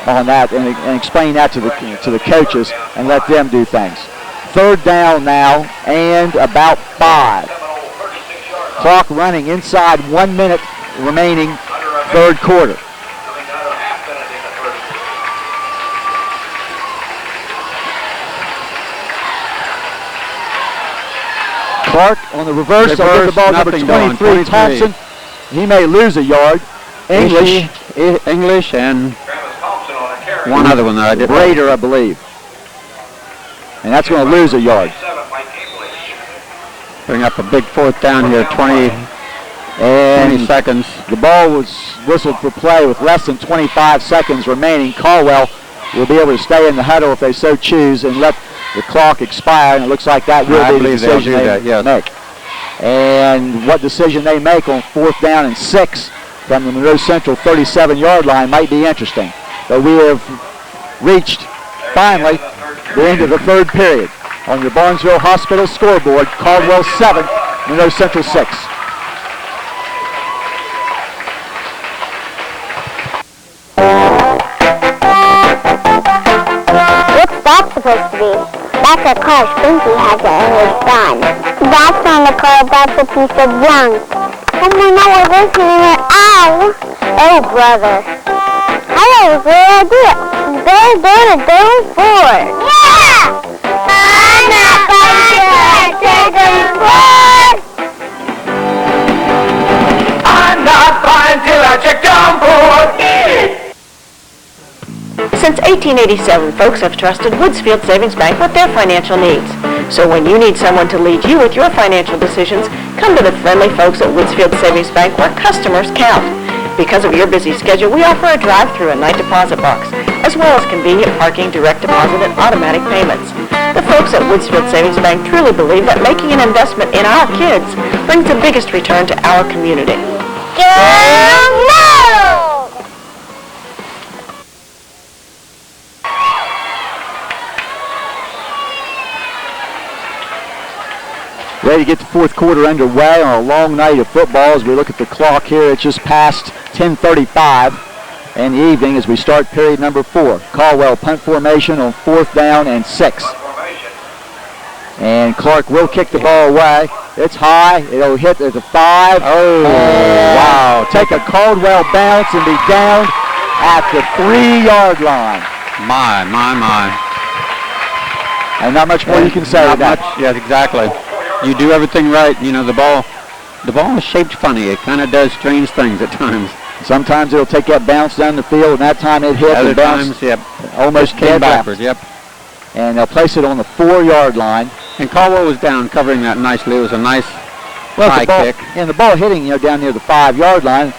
on that and explain that to the coaches and let them do things. 3rd down now and about 5. Clock running inside 1 minute remaining 3rd quarter. Clark on the reverse. They'll give the ball number 23, Thompson. He may lose a yard. English and one other one that I did. Raider, I believe. And that's going to lose a yard. Bring up a big 4th down here, 20 seconds. The ball was whistled for play with less than 25 seconds remaining. Caldwell will be able to stay in the huddle if they so choose and let the clock expire, and it looks like that will be the decision they make. And what decision they make on 4th down and 6 from the Monroe Central 37-yard line might be interesting. But we have reached, finally, the end of the 3rd period. On your Barnesville Hospital scoreboard, Caldwell 7, Monroe Central 6. What's that supposed to be? That's a car Stinky has in his son. That's not a car, that's a piece of junk. Oh, we know we're listening at ow! Oh, brother. I have a great idea. Go forward. Yeah! I'm not going to take them forward! I'm not buying till I check them forward! Since 1887, folks have trusted Woodsfield Savings Bank with their financial needs. So when you need someone to lead you with your financial decisions, come to the friendly folks at Woodsfield Savings Bank where customers count. Because of your busy schedule, we offer a drive-through and night deposit box, as well as convenient parking, direct deposit, and automatic payments. The folks at Woodsfield Savings Bank truly believe that making an investment in our kids brings the biggest return to our community. Go Monroe! Ready to get the 4th quarter underway on a long night of football. As we look at the clock here, it's just past 10:35 in the evening as we start period number 4. Caldwell punt formation on 4th down and 6. And Clark will kick the ball away. It's high. It'll hit at the 5. Oh, wow. Take a Caldwell bounce and be down at the 3-yard line. My. And not much more you can say about that. Yes, exactly. You do everything right. The ball is shaped funny. It kind of does strange things at times. Sometimes it'll take that bounce down the field, and that time it hit Other and bounced. times, yep. Almost came dead backwards, left. yep. And they'll place it on the 4-yard line. And Caldwell was down covering that nicely. It was a nice high kick. And the ball hitting, down near the 5-yard line.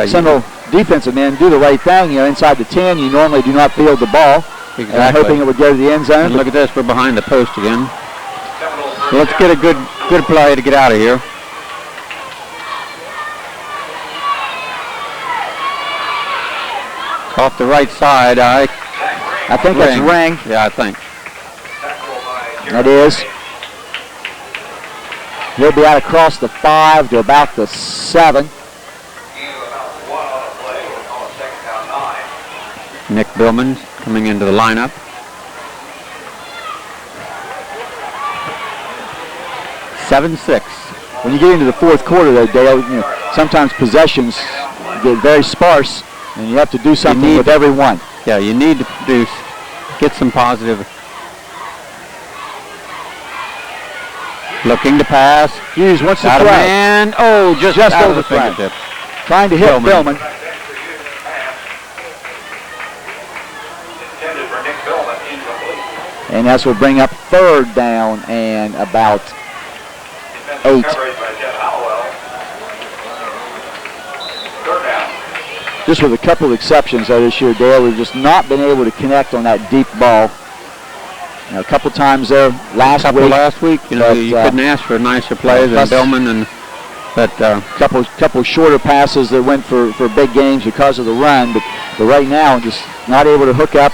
Central defensive men do the right thing. Inside the 10, you normally do not field the ball. Exactly. Hoping it would go to the end zone. And look at this, we're behind the post again. So let's get a good play to get out of here. Off the right side, I think that's ring. Yeah, I think. That is. He'll be out across the 5 to about the 7. Nick Billman coming into the lineup. When you get into the 4th quarter, though, Dale, sometimes possessions get very sparse, and you have to do something with every one. Yeah, you need to get some positive. Looking to pass. Hughes wants to throw. Man. Oh, just out over of the fingertip. Trying to hit Billman. And that's will bring up 3rd down and about 8. Just with a couple of exceptions though this year, Dale, we've just not been able to connect on that deep ball. A couple times there last week. You couldn't ask for a nicer play than Billman, but couple shorter passes that went for big games because of the run. But But right now, just not able to hook up.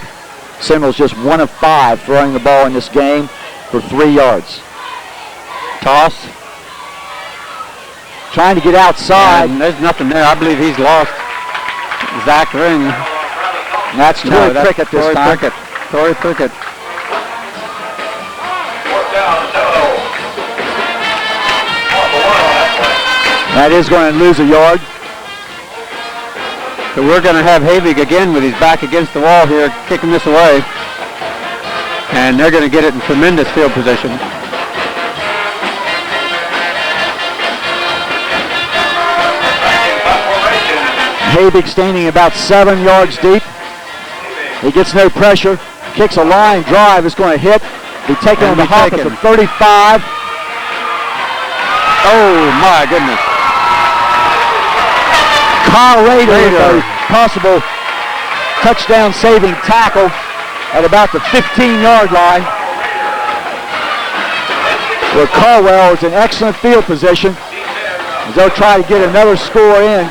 Seminoles just 1 of 5 throwing the ball in this game for 3 yards. Toss. Trying to get outside. And there's nothing there. I believe he's lost Zach Ring. And that's Tory Prickett this time. Tory Prickett. That is going to lose a yard. So we're going to have Havig again with his back against the wall here, kicking this away. And they're going to get it in tremendous field position. Havig standing about 7 yards deep. He gets no pressure. Kicks a line drive. It's going to hit. Be taken on the hop at the 35. Oh, my goodness. Kyle Rader with a possible touchdown-saving tackle at about the 15-yard line, where Caldwell is in excellent field position as they'll try to get another score in.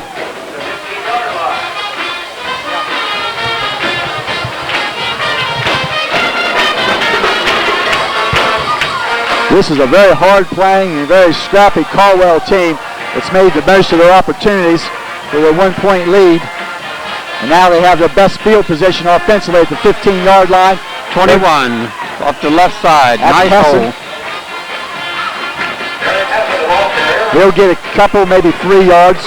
This is a very hard-playing and very scrappy Caldwell team that's made the most of their opportunities with a 1-point lead. And now they have their best field position offensively at the 15-yard line. 21 off the left side. Nice hole. He'll get a couple, maybe 3 yards.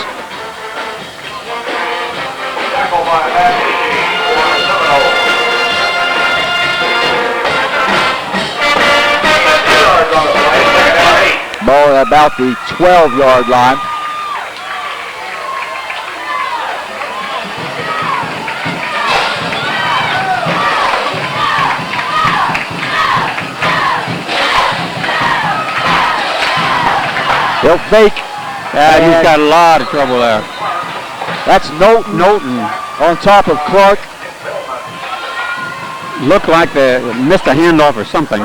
Ball at about the 12-yard line. They'll fake. He's got a lot of trouble there. That's Knowlton on top of Clark. Looked like they missed a handoff or something.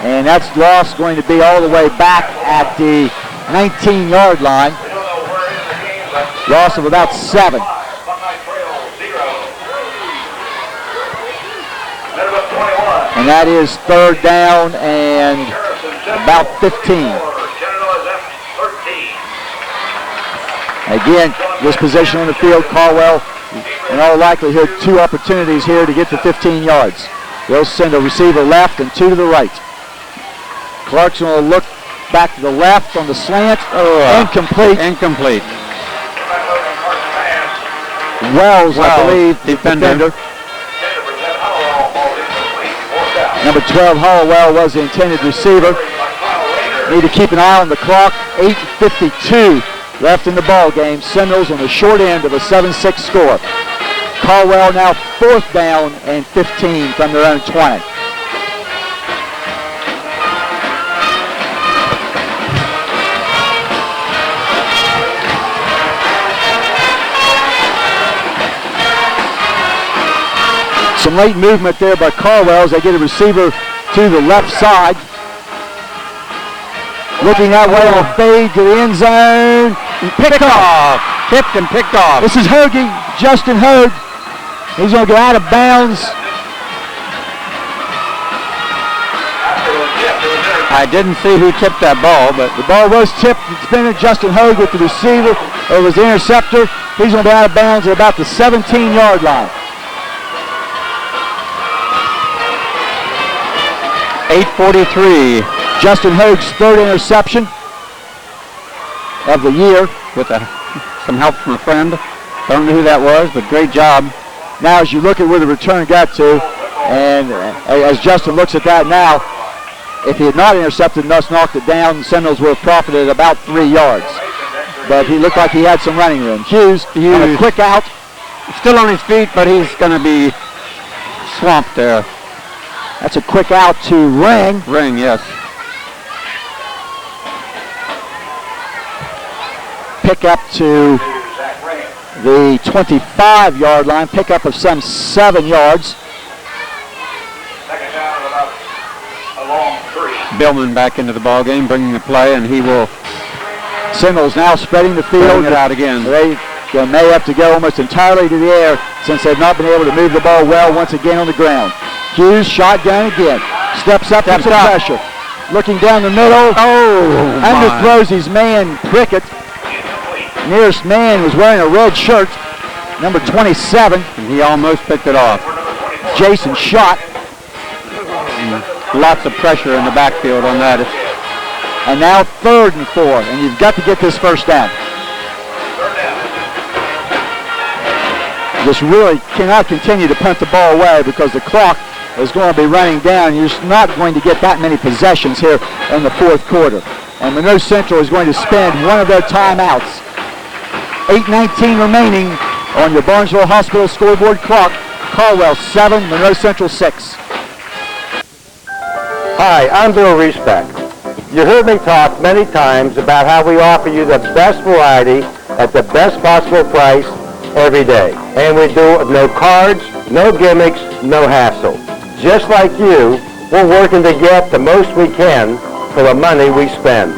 And that's loss going to be all the way back at the 19-yard line. Loss of about 7. And that is 3rd down and about 15. Again, this position on the field, Caldwell, in all likelihood, 2 opportunities here to get to 15 yards. They'll send a receiver left and 2 to the right. Clarkson will look back to the left on the slant. Incomplete. Incomplete. Wells, I believe, defender. Number 12, Hollowell, was the intended receiver. Need to keep an eye on the clock. 8:52 left in the ball game. Seminoles on the short end of a 7-6 score. Caldwell now 4th down and 15 from their own 20. Some late movement there by Caldwell as they get a receiver to the left side. Looking that way on a fade to the end zone. Picked off. Tipped and picked off. This is Hoagie, Justin Hogue. He's going to go out of bounds. I didn't see who tipped that ball, but the ball was tipped. It's been Justin Hogue with the receiver. It was the interceptor. He's going to be out of bounds at about the 17-yard line. 8:43. Justin Hogue's 3rd interception of the year. With some help from a friend. Don't know who that was, but great job. Now as you look at where the return got to, and as Justin looks at that now, if he had not intercepted and thus knocked it down, the Seminoles would have profited about 3 yards. But he looked like he had some running room. Hughes on a quick out. Still on his feet, but he's going to be swamped there. That's a quick out to Ring. Ring, yes. Pick up to the 25-yard line. Pickup of some 7 yards. Billman back into the ball game, bringing the play, and he will. Seminoles now spreading the field. Bring it out again. They may have to go almost entirely to the air since they've not been able to move the ball well once again on the ground. Hughes, shotgun again. Steps up with some pressure. Looking down the middle. Underthrows his man, Prickett. Nearest man was wearing a red shirt, number 27. And he almost picked it off. Jason shot. Lots of pressure in the backfield on that. And now 3rd and 4, and you've got to get this first down. Just really cannot continue to punt the ball away because the clock is going to be running down. You're just not going to get that many possessions here in the 4th quarter. And Monroe Central is going to spend one of their timeouts. 8:19 remaining on your Barnesville Hospital scoreboard clock. Caldwell 7, Monroe Central 6. Hi, I'm Bill Respect. You heard me talk many times about how we offer you the best variety at the best possible price every day. And we do it with no cards, no gimmicks, no hassle. Just like you, we're working to get the most we can for the money we spend.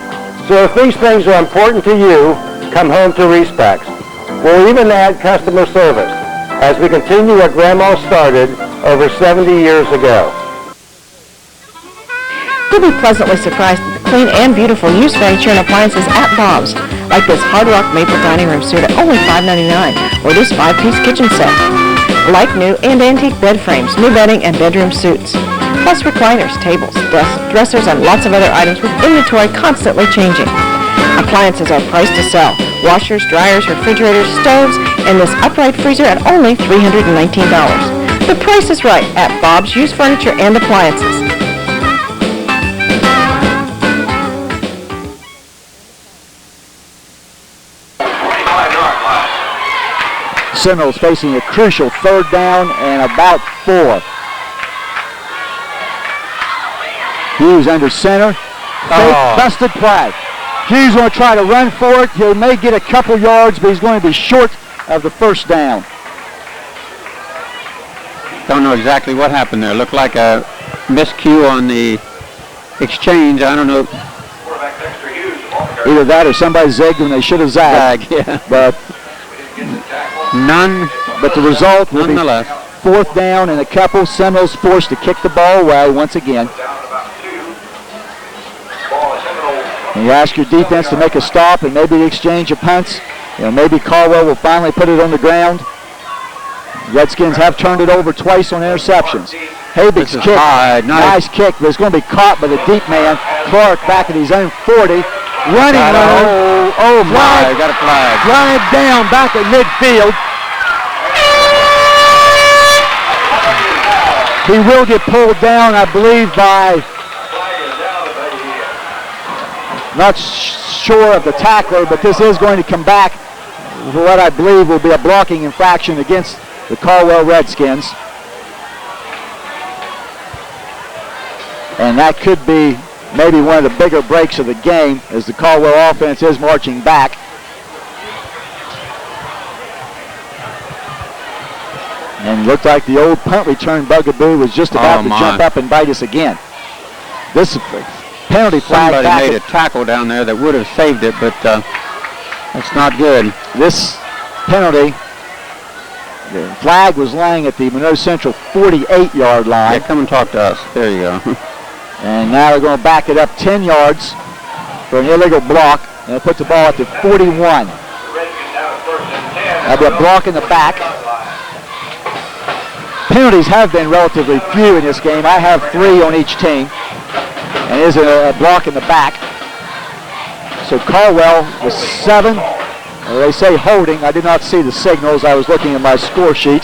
So if these things are important to you, come home to Respects. We'll even add customer service as we continue what Grandma started over 70 years ago. You'll be pleasantly surprised at the clean and beautiful used furniture and appliances at Bob's, like this Hard Rock Maple Dining Room suite at only $5.99, or this 5-piece kitchen set. Like new and antique bed frames, new bedding, and bedroom suits. Plus recliners, tables, desks, dressers, and lots of other items with inventory constantly changing. Appliances are priced to sell. Washers, dryers, refrigerators, stoves, and this upright freezer at only $319. The price is right at Bob's Used Furniture and Appliances. Seminoles facing a crucial 3rd down and about 4. Hughes under center. Fake busted play. Hughes going to try to run for it. He may get a couple yards, but he's going to be short of the first down. Don't know exactly what happened there. Looked like a miscue on the exchange. I don't know. Either that or somebody zigged when they should have zagged. Yeah. But the result will be 4th down and a couple. Seminoles forced to kick the ball away once again. And you ask your defense to make a stop and maybe exchange of punts. Maybe Caldwell will finally put it on the ground. Redskins have turned it over twice on interceptions. Habig's kick, nice kick, but it's going to be caught by the deep man. Clark back at his own 40. Running road. Oh my, got a flag. Flag down back at midfield. He will get pulled down, I believe, by, not sure of the tackler, but this is going to come back for what I believe will be a blocking infraction against the Caldwell Redskins. And that could be maybe one of the bigger breaks of the game as the Caldwell offense is marching back. And looked like the old punt return bugaboo was just about to jump up and bite us again. This penalty flag. Somebody made a tackle down there that would have saved it, but that's not good. This penalty, the flag was lying at the Monroe Central 48-yard line. Yeah, come and talk to us. There you go. And now they're going to back it up 10 yards for an illegal block. And they'll put the ball at the 41. That'll be a block in the back. Penalties have been relatively few in this game. I have 3 on each team. And is a block in the back. So Caldwell was 7. They say holding. I did not see the signals. I was looking at my score sheet.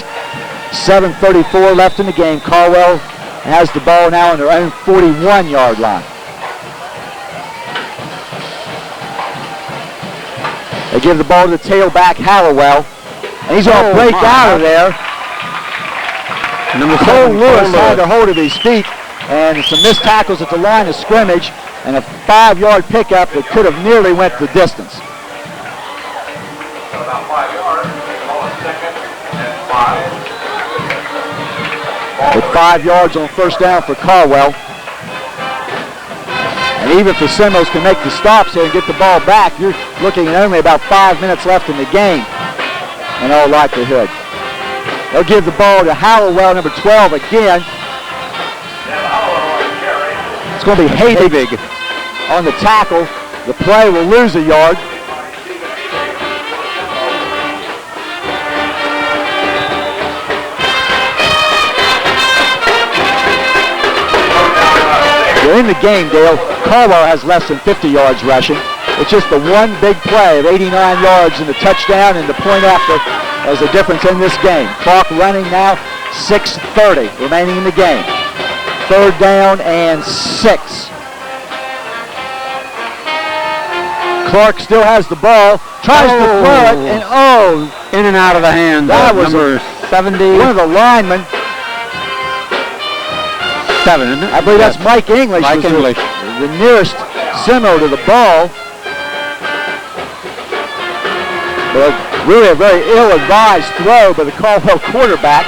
7:34 left in the game. Caldwell has the ball now on their own 41-yard line. They give the ball to the tailback, Hallowell. And he's going to break out of there. Cole Lewis had a hold of his feet. And some missed tackles at the line of scrimmage. And a 5-yard pickup that could have nearly went the distance. About 5 yards. Ball is 2nd and 5. With 5 yards on first down for Caldwell. And even if the Seminoles can make the stops here and get the ball back, you're looking at only about 5 minutes left in the game. in all likelihood. They'll give the ball to Hallowell, number 12 again. It's going to be Habig on the tackle. The play will lose a yard. They're in the game, Dale. Caldwell has less than 50 yards rushing. It's just the one big play of 89 yards and the touchdown and the point after as the difference in this game. Clock running now, 6:30 remaining in the game. 3rd down and 6. Clark still has the ball, tries to throw it, and in and out of the hands that of was number 70. one of the linemen. 7. I believe that's Mike English. Mike English. The nearest Seminole to the ball. But really a very ill-advised throw by the Caldwell quarterback.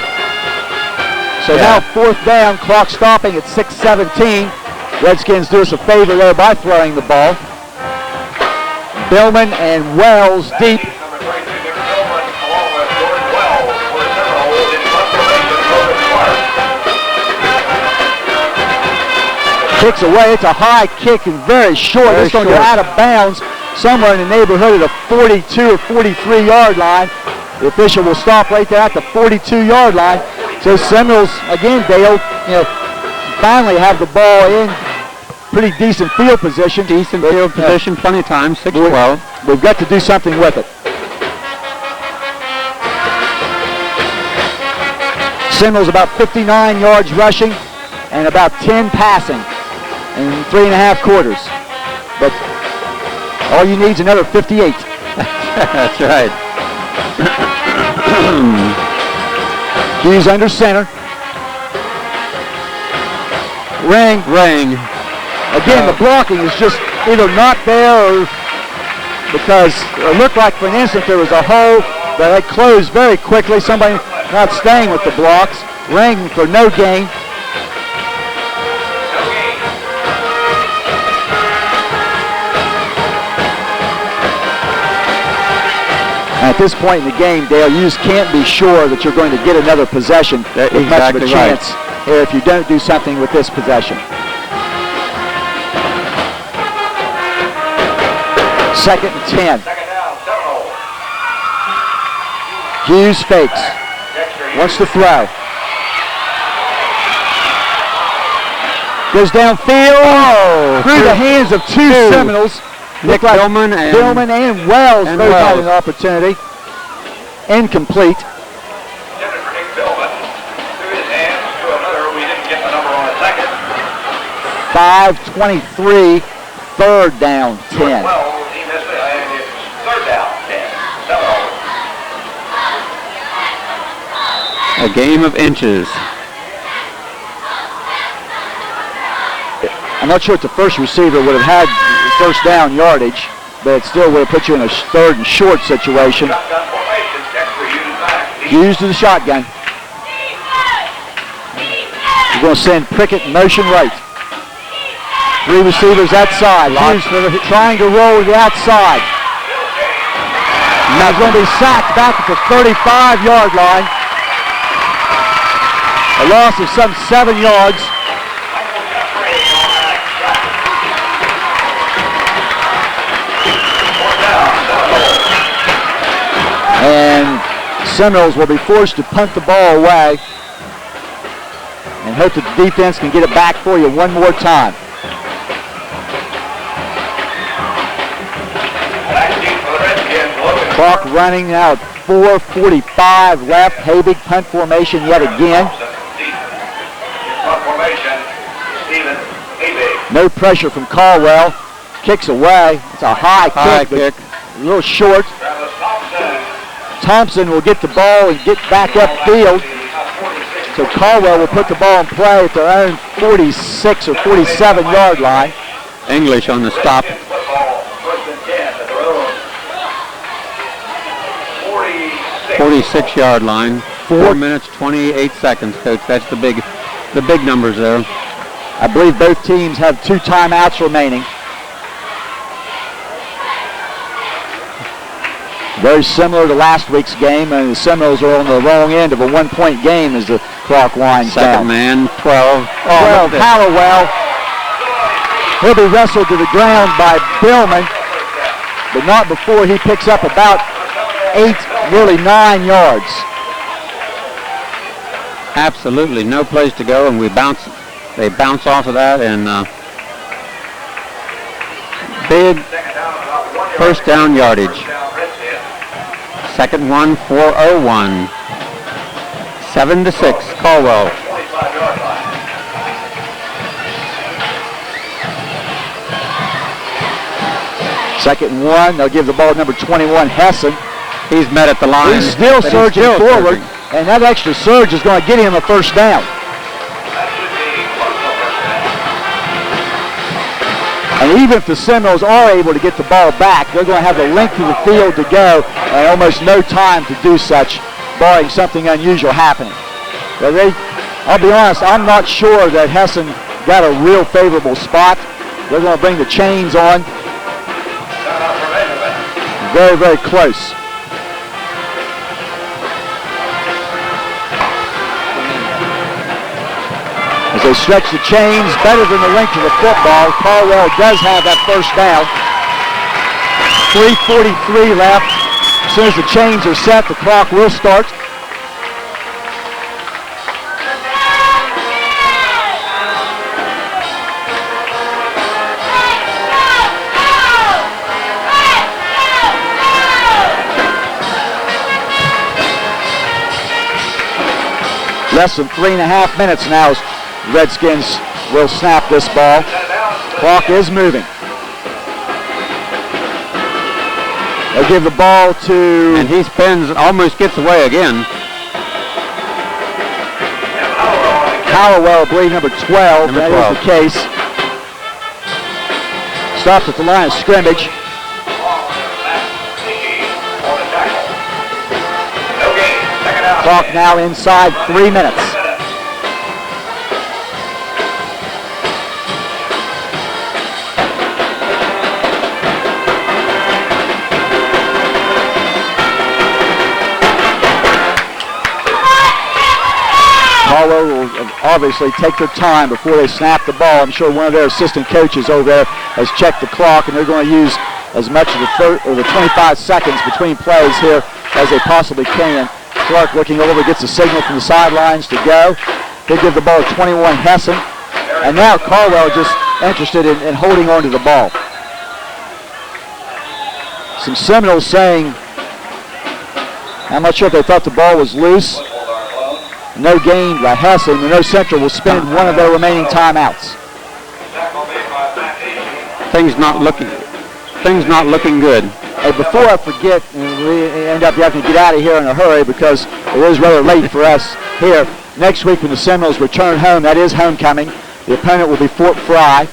So now 4th down, clock stopping at 6:17. Redskins do us a favor there by throwing the ball. Billman and Wells deep. Kicks away. It's a high kick and very short. It's going to go out of bounds somewhere in the neighborhood of the 42 or 43 yard line. The official will stop right there at the 42 yard line. So Seminoles, again, Dale, finally have the ball in pretty decent field position. Plenty of time, 6-12. We've got to do something with it. Seminoles about 59 yards rushing and about 10 passing in 3.5 quarters. But all you need is another 58. That's right. Hughes under center. Ring. Again, the blocking is just either not there or because it looked like for an instant there was a hole, but it closed very quickly. Somebody not staying with the blocks. Ring for no gain. At this point in the game, Dale, you just can't be sure that you're going to get another possession with much of a chance if you don't do something with this possession. 2nd and 10. Hughes fakes. Wants to throw. Goes downfield. Through the hands of two Seminoles. Nick Billman and Wells both had an opportunity. Incomplete. 5:23, 3rd down, 10. A game of inches. I'm not sure if the first receiver would have had first down yardage, but it still would have put you in a 3rd and short situation. Hughes to the shotgun. You're going to send Prickett in motion right. 3 receivers outside. Hughes trying to roll to the outside. Now he's going to be sacked back at the 35-yard line. A loss of some 7 yards. And Seminoles will be forced to punt the ball away and hope that the defense can get it back for you one more time. Clock running now at 4:45 left. Habig punt formation yet again. No pressure from Caldwell. Kicks away. It's a high kick. A little short. Thompson will get the ball and get back upfield. So Caldwell will put the ball in play at their own 46 or 47-yard line. English on the stop. 46-yard line. 4 minutes, 28 seconds, Coach. That's the big numbers there. I believe both teams have 2 timeouts remaining. Very similar to last week's game, and the Seminoles are on the wrong end of a one-point game as the clock winds down. Second man, 12. 12, Caldwell. He'll be wrestled to the ground by Billman, but not before he picks up about 8, nearly 9 yards. Absolutely no place to go, and they bounce off of that, and big first down yardage. Second one, 4:01. 7-6, Caldwell. Second one, they'll give the ball to number 21, Hessen. He's met at the line. He's still surging forward, and that extra surge is going to get him a first down. And even if the Seminoles are able to get the ball back, they're going to have the length of the field to go and almost no time to do such, barring something unusual happening. But I'll be honest, I'm not sure that Hessen got a real favorable spot. They're going to bring the chains on. Very, very close. As they stretch the chains, better than the length of the football, Caldwell does have that first down. 3:43 left. As soon as the chains are set, the clock will start. Less than 3.5 minutes now as Redskins will snap this ball. Clock is moving. They'll give the ball to... And he spins, almost gets away again. Caldwell, I believe, number 12. That is the case. Stopped at the line of scrimmage. Clock now inside 3 minutes. Caldwell will obviously take their time before they snap the ball. I'm sure one of their assistant coaches over there has checked the clock, and they're going to use as much of the 25 seconds between plays here as they possibly can. Clark looking over, gets a signal from the sidelines to go. They give the ball to 21 Hessen. And now Caldwell just interested in holding on to the ball. Some Seminoles saying, I'm not sure if they thought the ball was loose. No gain by Hessen. Monroe Central will spend one of their remaining timeouts. Things not looking good. Hey, before I forget, we end up having to get out of here in a hurry because it is rather late for us here. Next week when the Seminoles return home, that is homecoming. The opponent will be Fort Fry.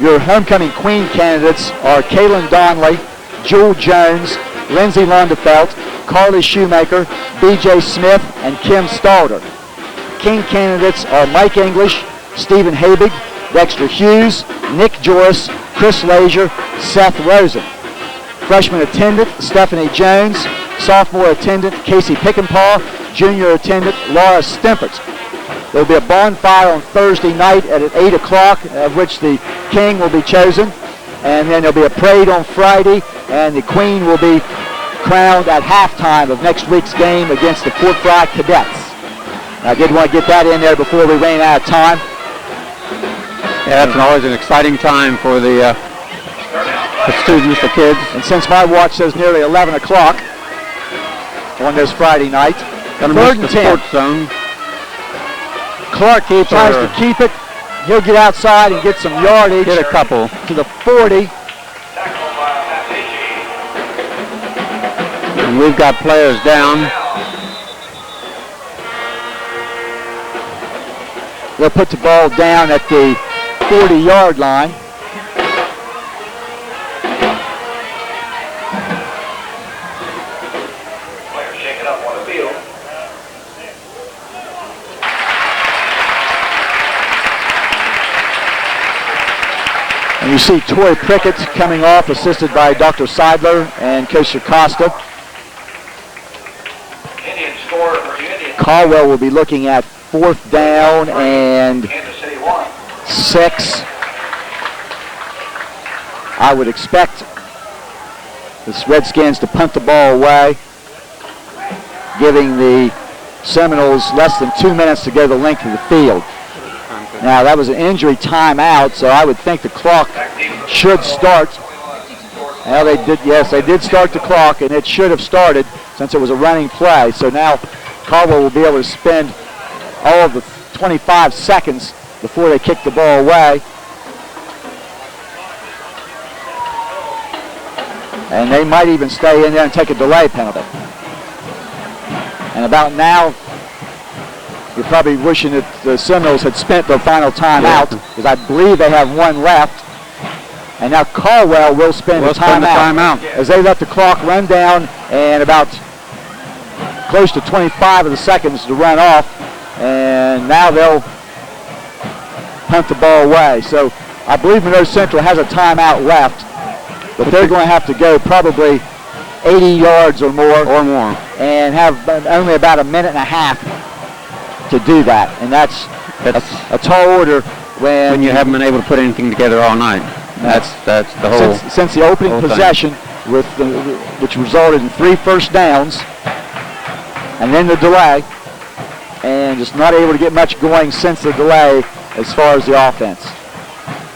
Your homecoming queen candidates are Kaylin Donnelly, Jewel Jones, Lindsay Lundefelt, Carly Shoemaker, B.J. Smith, and Kim Stalder. King candidates are Mike English, Stephen Habig, Dexter Hughes, Nick Joris, Chris Lazier, Seth Rosen. Freshman attendant, Stephanie Jones. Sophomore attendant, Casey Pickenpaw. Junior attendant, Laura Stempert. There will be a bonfire on Thursday night at 8 o'clock, of which the king will be chosen. And then there will be a parade on Friday, and the queen will be crowned at halftime of next week's game against the Fort Fry Cadets. I did want to get that in there before we ran out of time. Yeah, that's always an exciting time for the students, the kids. And since my watch says nearly 11 o'clock on this Friday night, third and 10. Zone. Clark tries to keep it. He'll get outside and get some yardage. Get a couple. To the 40. And we've got players down. They'll put the ball down at the 40-yard line. And you see Troy Prickett coming off, assisted by Dr. Seidler and Coach Costa. Caldwell will be looking at 4th down and 6. I would expect the Redskins to punt the ball away, giving the Seminoles less than 2 minutes to go the length of the field. Now, that was an injury timeout, so I would think the clock should start. Well, they did start the clock, and it should have started since it was a running play. So now Caldwell will be able to spend all of the 25 seconds before they kick the ball away. And they might even stay in there and take a delay penalty. And about now, you're probably wishing that the Seminoles had spent their final timeout, because I believe they have one left. And now Caldwell will spend a timeout as they let the clock run down and about close to 25 of the seconds to run off. And now they'll punt the ball away. So I believe Monroe Central has a timeout left, but they're going to have to go probably 80 yards or more. And have only about a minute and a half to do that, and that's a tall order when you haven't been able to put anything together all night. That's the whole. Since the opening possession, which resulted in 3 first downs, and then the delay, and just not able to get much going since the delay as far as the offense.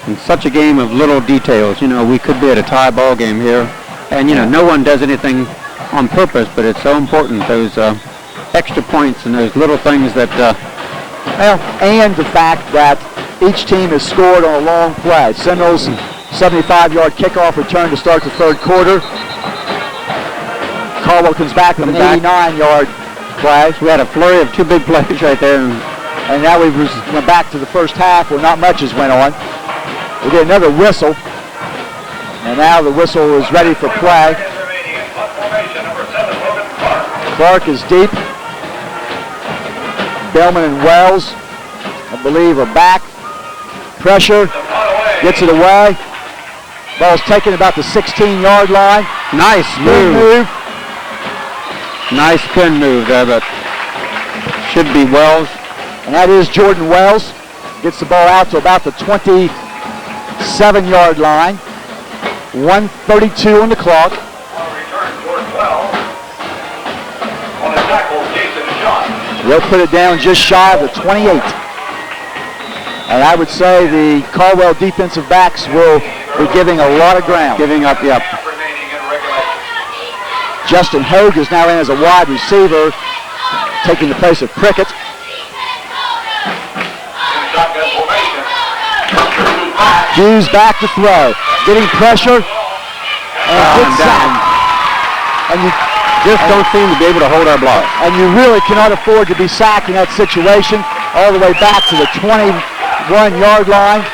In such a game of little details, we could be at a tie ball game here, and no one does anything on purpose, but it's so important, those extra points and those little things that and the fact that each team has scored on a long play. Seminoles 75-yard kickoff return to start the 3rd quarter. Caldwell comes back with an 89-yard play. We had a flurry of 2 big plays right there, and now we went back to the first half where not much has went on. We get another whistle, and now the whistle is ready for play. Clark is deep. Bellman and Wells, I believe, are back. Pressure, gets it away. Ball's taken about the 16-yard line. Nice move. Nice spin move there, but should be Wells. And that is Jordan Wells. Gets the ball out to about the 27-yard line. 1:32 on the clock. They'll put it down just shy of the 28. And I would say the Caldwell defensive backs will be giving a lot of ground. Giving up, yep. Justin Hogue is now in as a wide receiver, taking the place of Prickett. Hughes back to throw, getting pressure, and gets sacked. And you just don't seem to be able to hold our block. And you really cannot afford to be sacked in that situation. All the way back to the 21-yard line.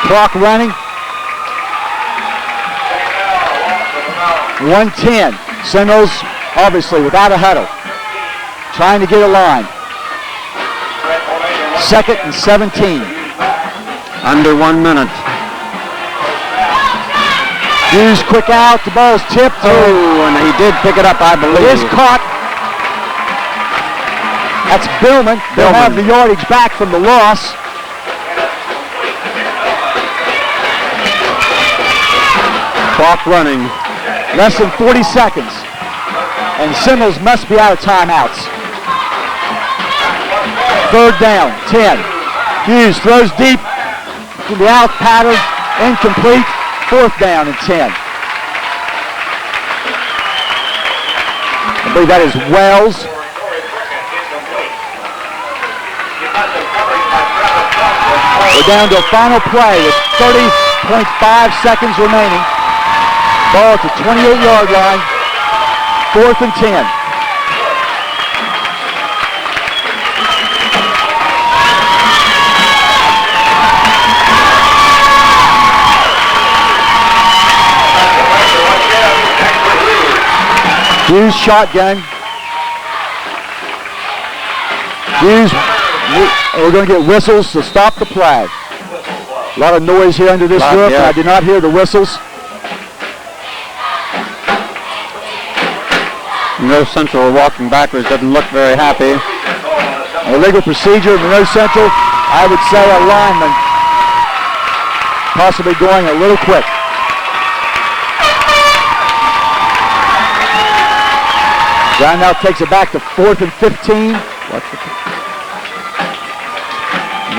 Clock running. 1:10. Seminoles, obviously, without a huddle. Trying to get a line. 2nd and 17. Under 1 minute. Hughes quick out, the ball's tipped. Oh, and he did pick it up, I believe. It is caught. That's Billman. They'll have the yardage back from the loss. Clock running. Less than 40 seconds. And Seminoles must be out of timeouts. 3rd down, 10. Hughes throws deep to the out pattern, incomplete. 4th down and 10. I believe that is Wells. We're down to a final play with 30.5 seconds remaining. Ball at the 28-yard line. 4th and 10. Hughes shotgun. Hughes, we're going to get whistles to stop the play. A lot of noise here under this roof. Yeah. I did not hear the whistles. Monroe Central walking backwards, doesn't look very happy. Illegal procedure, Monroe Central, I would say a lineman possibly going a little quick. Brown now takes it back to 4th and 15.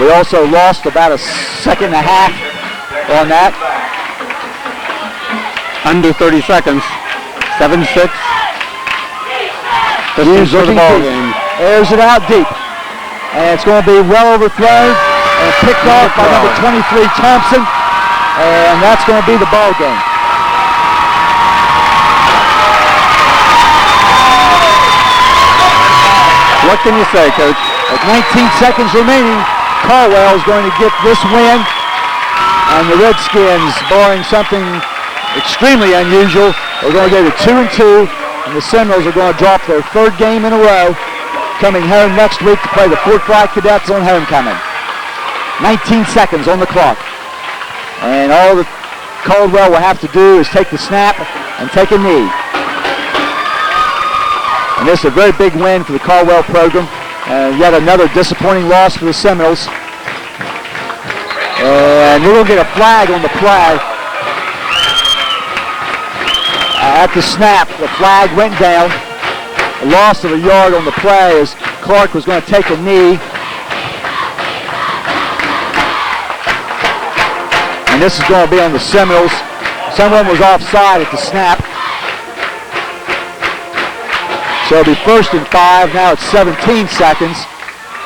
We also lost about a second and a half on that. Under 30 seconds, 7-6. Hughes for the looking ball deep. game. Airs it out deep. And it's going to be well overthrown and picked off by number 23, Thompson. And that's going to be the ball game. What can you say, Coach? With 19 seconds remaining, Caldwell is going to get this win. And the Redskins, barring something extremely unusual, are going to go to 2-2. And the Seminoles are going to drop their third game in a row, coming home next week to play the Fort Fry Cadets on homecoming. 19 seconds on the clock. And all that Caldwell will have to do is take the snap and take a knee. And this is a very big win for the Caldwell program. Yet another disappointing loss for the Seminoles. And we're going to get a flag on the play. At the snap, the flag went down. A loss of a yard on the play as Clark was going to take a knee. And this is going to be on the Seminoles. Someone was offside at the snap. So it'll be 1st and 5. Now it's 17 seconds.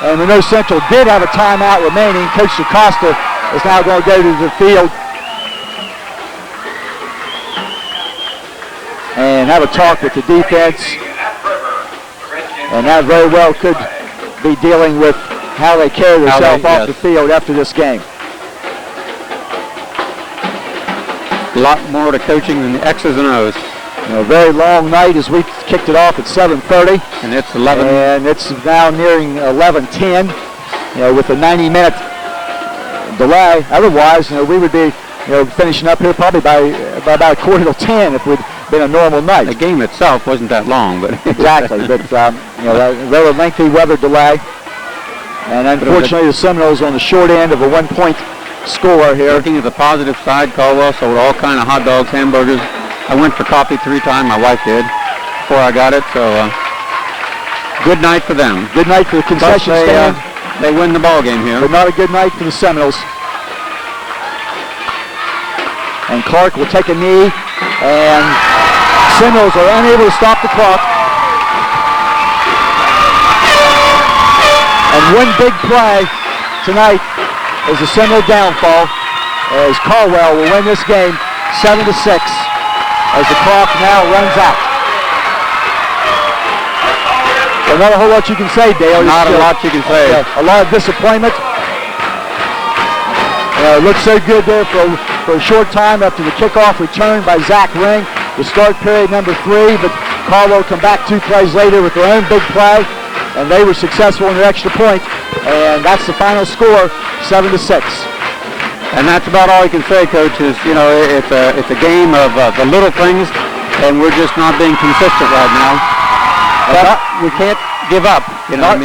And Monroe Central did have a timeout remaining. Coach DaCosta is now going to go to the field and have a talk with the defense. And that very well could be dealing with how they carry themselves off the field after this game. A lot more to coaching than the X's and O's. A very long night as we kicked it off at 7:30. And it's 11. And it's now nearing 11:10, with a 90-minute delay. Otherwise, we would be, finishing up here probably by about 9:45 if we'd been a normal night. The game itself wasn't that long, but exactly. But a very lengthy weather delay, and unfortunately the Seminoles on the short end of a 1-point score here. Looking at the positive side, Caldwell sold all kind of hot dogs, hamburgers. I went for coffee 3 times. My wife did before I got it. So good night for them. Good night for the concession stand. They win the ball game here. But not a good night for the Seminoles. And Clark will take a knee, and Seminoles are unable to stop the clock. And one big play tonight is the Seminole downfall, as Caldwell will win this game 7-6 as the clock now runs out. So not a whole lot you can say, Dale. Not a lot you can say. A lot of disappointment. It looked so good there for a short time after the kickoff return by Zach Ring to start period number 3, but Caldwell come back 2 plays later with their own big play, and they were successful in their extra point, and that's the final score, 7-6. And that's about all you can say, Coach, is, it's a game of the little things, and we're just not being consistent right now. But we can't give up, Not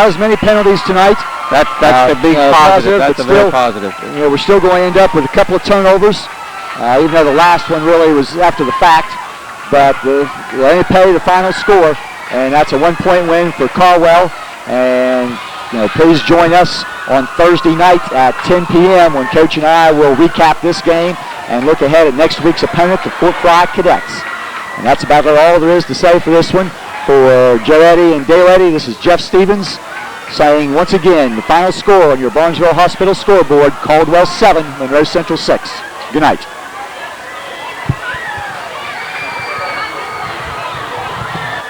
as many penalties tonight. That's the big positive. That's a very positive. We're still going to end up with a couple of turnovers, even though the last one really was after the fact. But they only pay the final score, and that's a 1-point win for Caldwell. And please join us on Thursday night at 10 p.m. when Coach and I will recap this game and look ahead at next week's opponent, the Fort Fry Cadets. And that's about all there is to say for this one. For Joe Eddy and Dale Eddy, this is Jeff Stevens saying once again the final score on your Barnesville Hospital scoreboard, Caldwell 7, Monroe Central 6. Good night.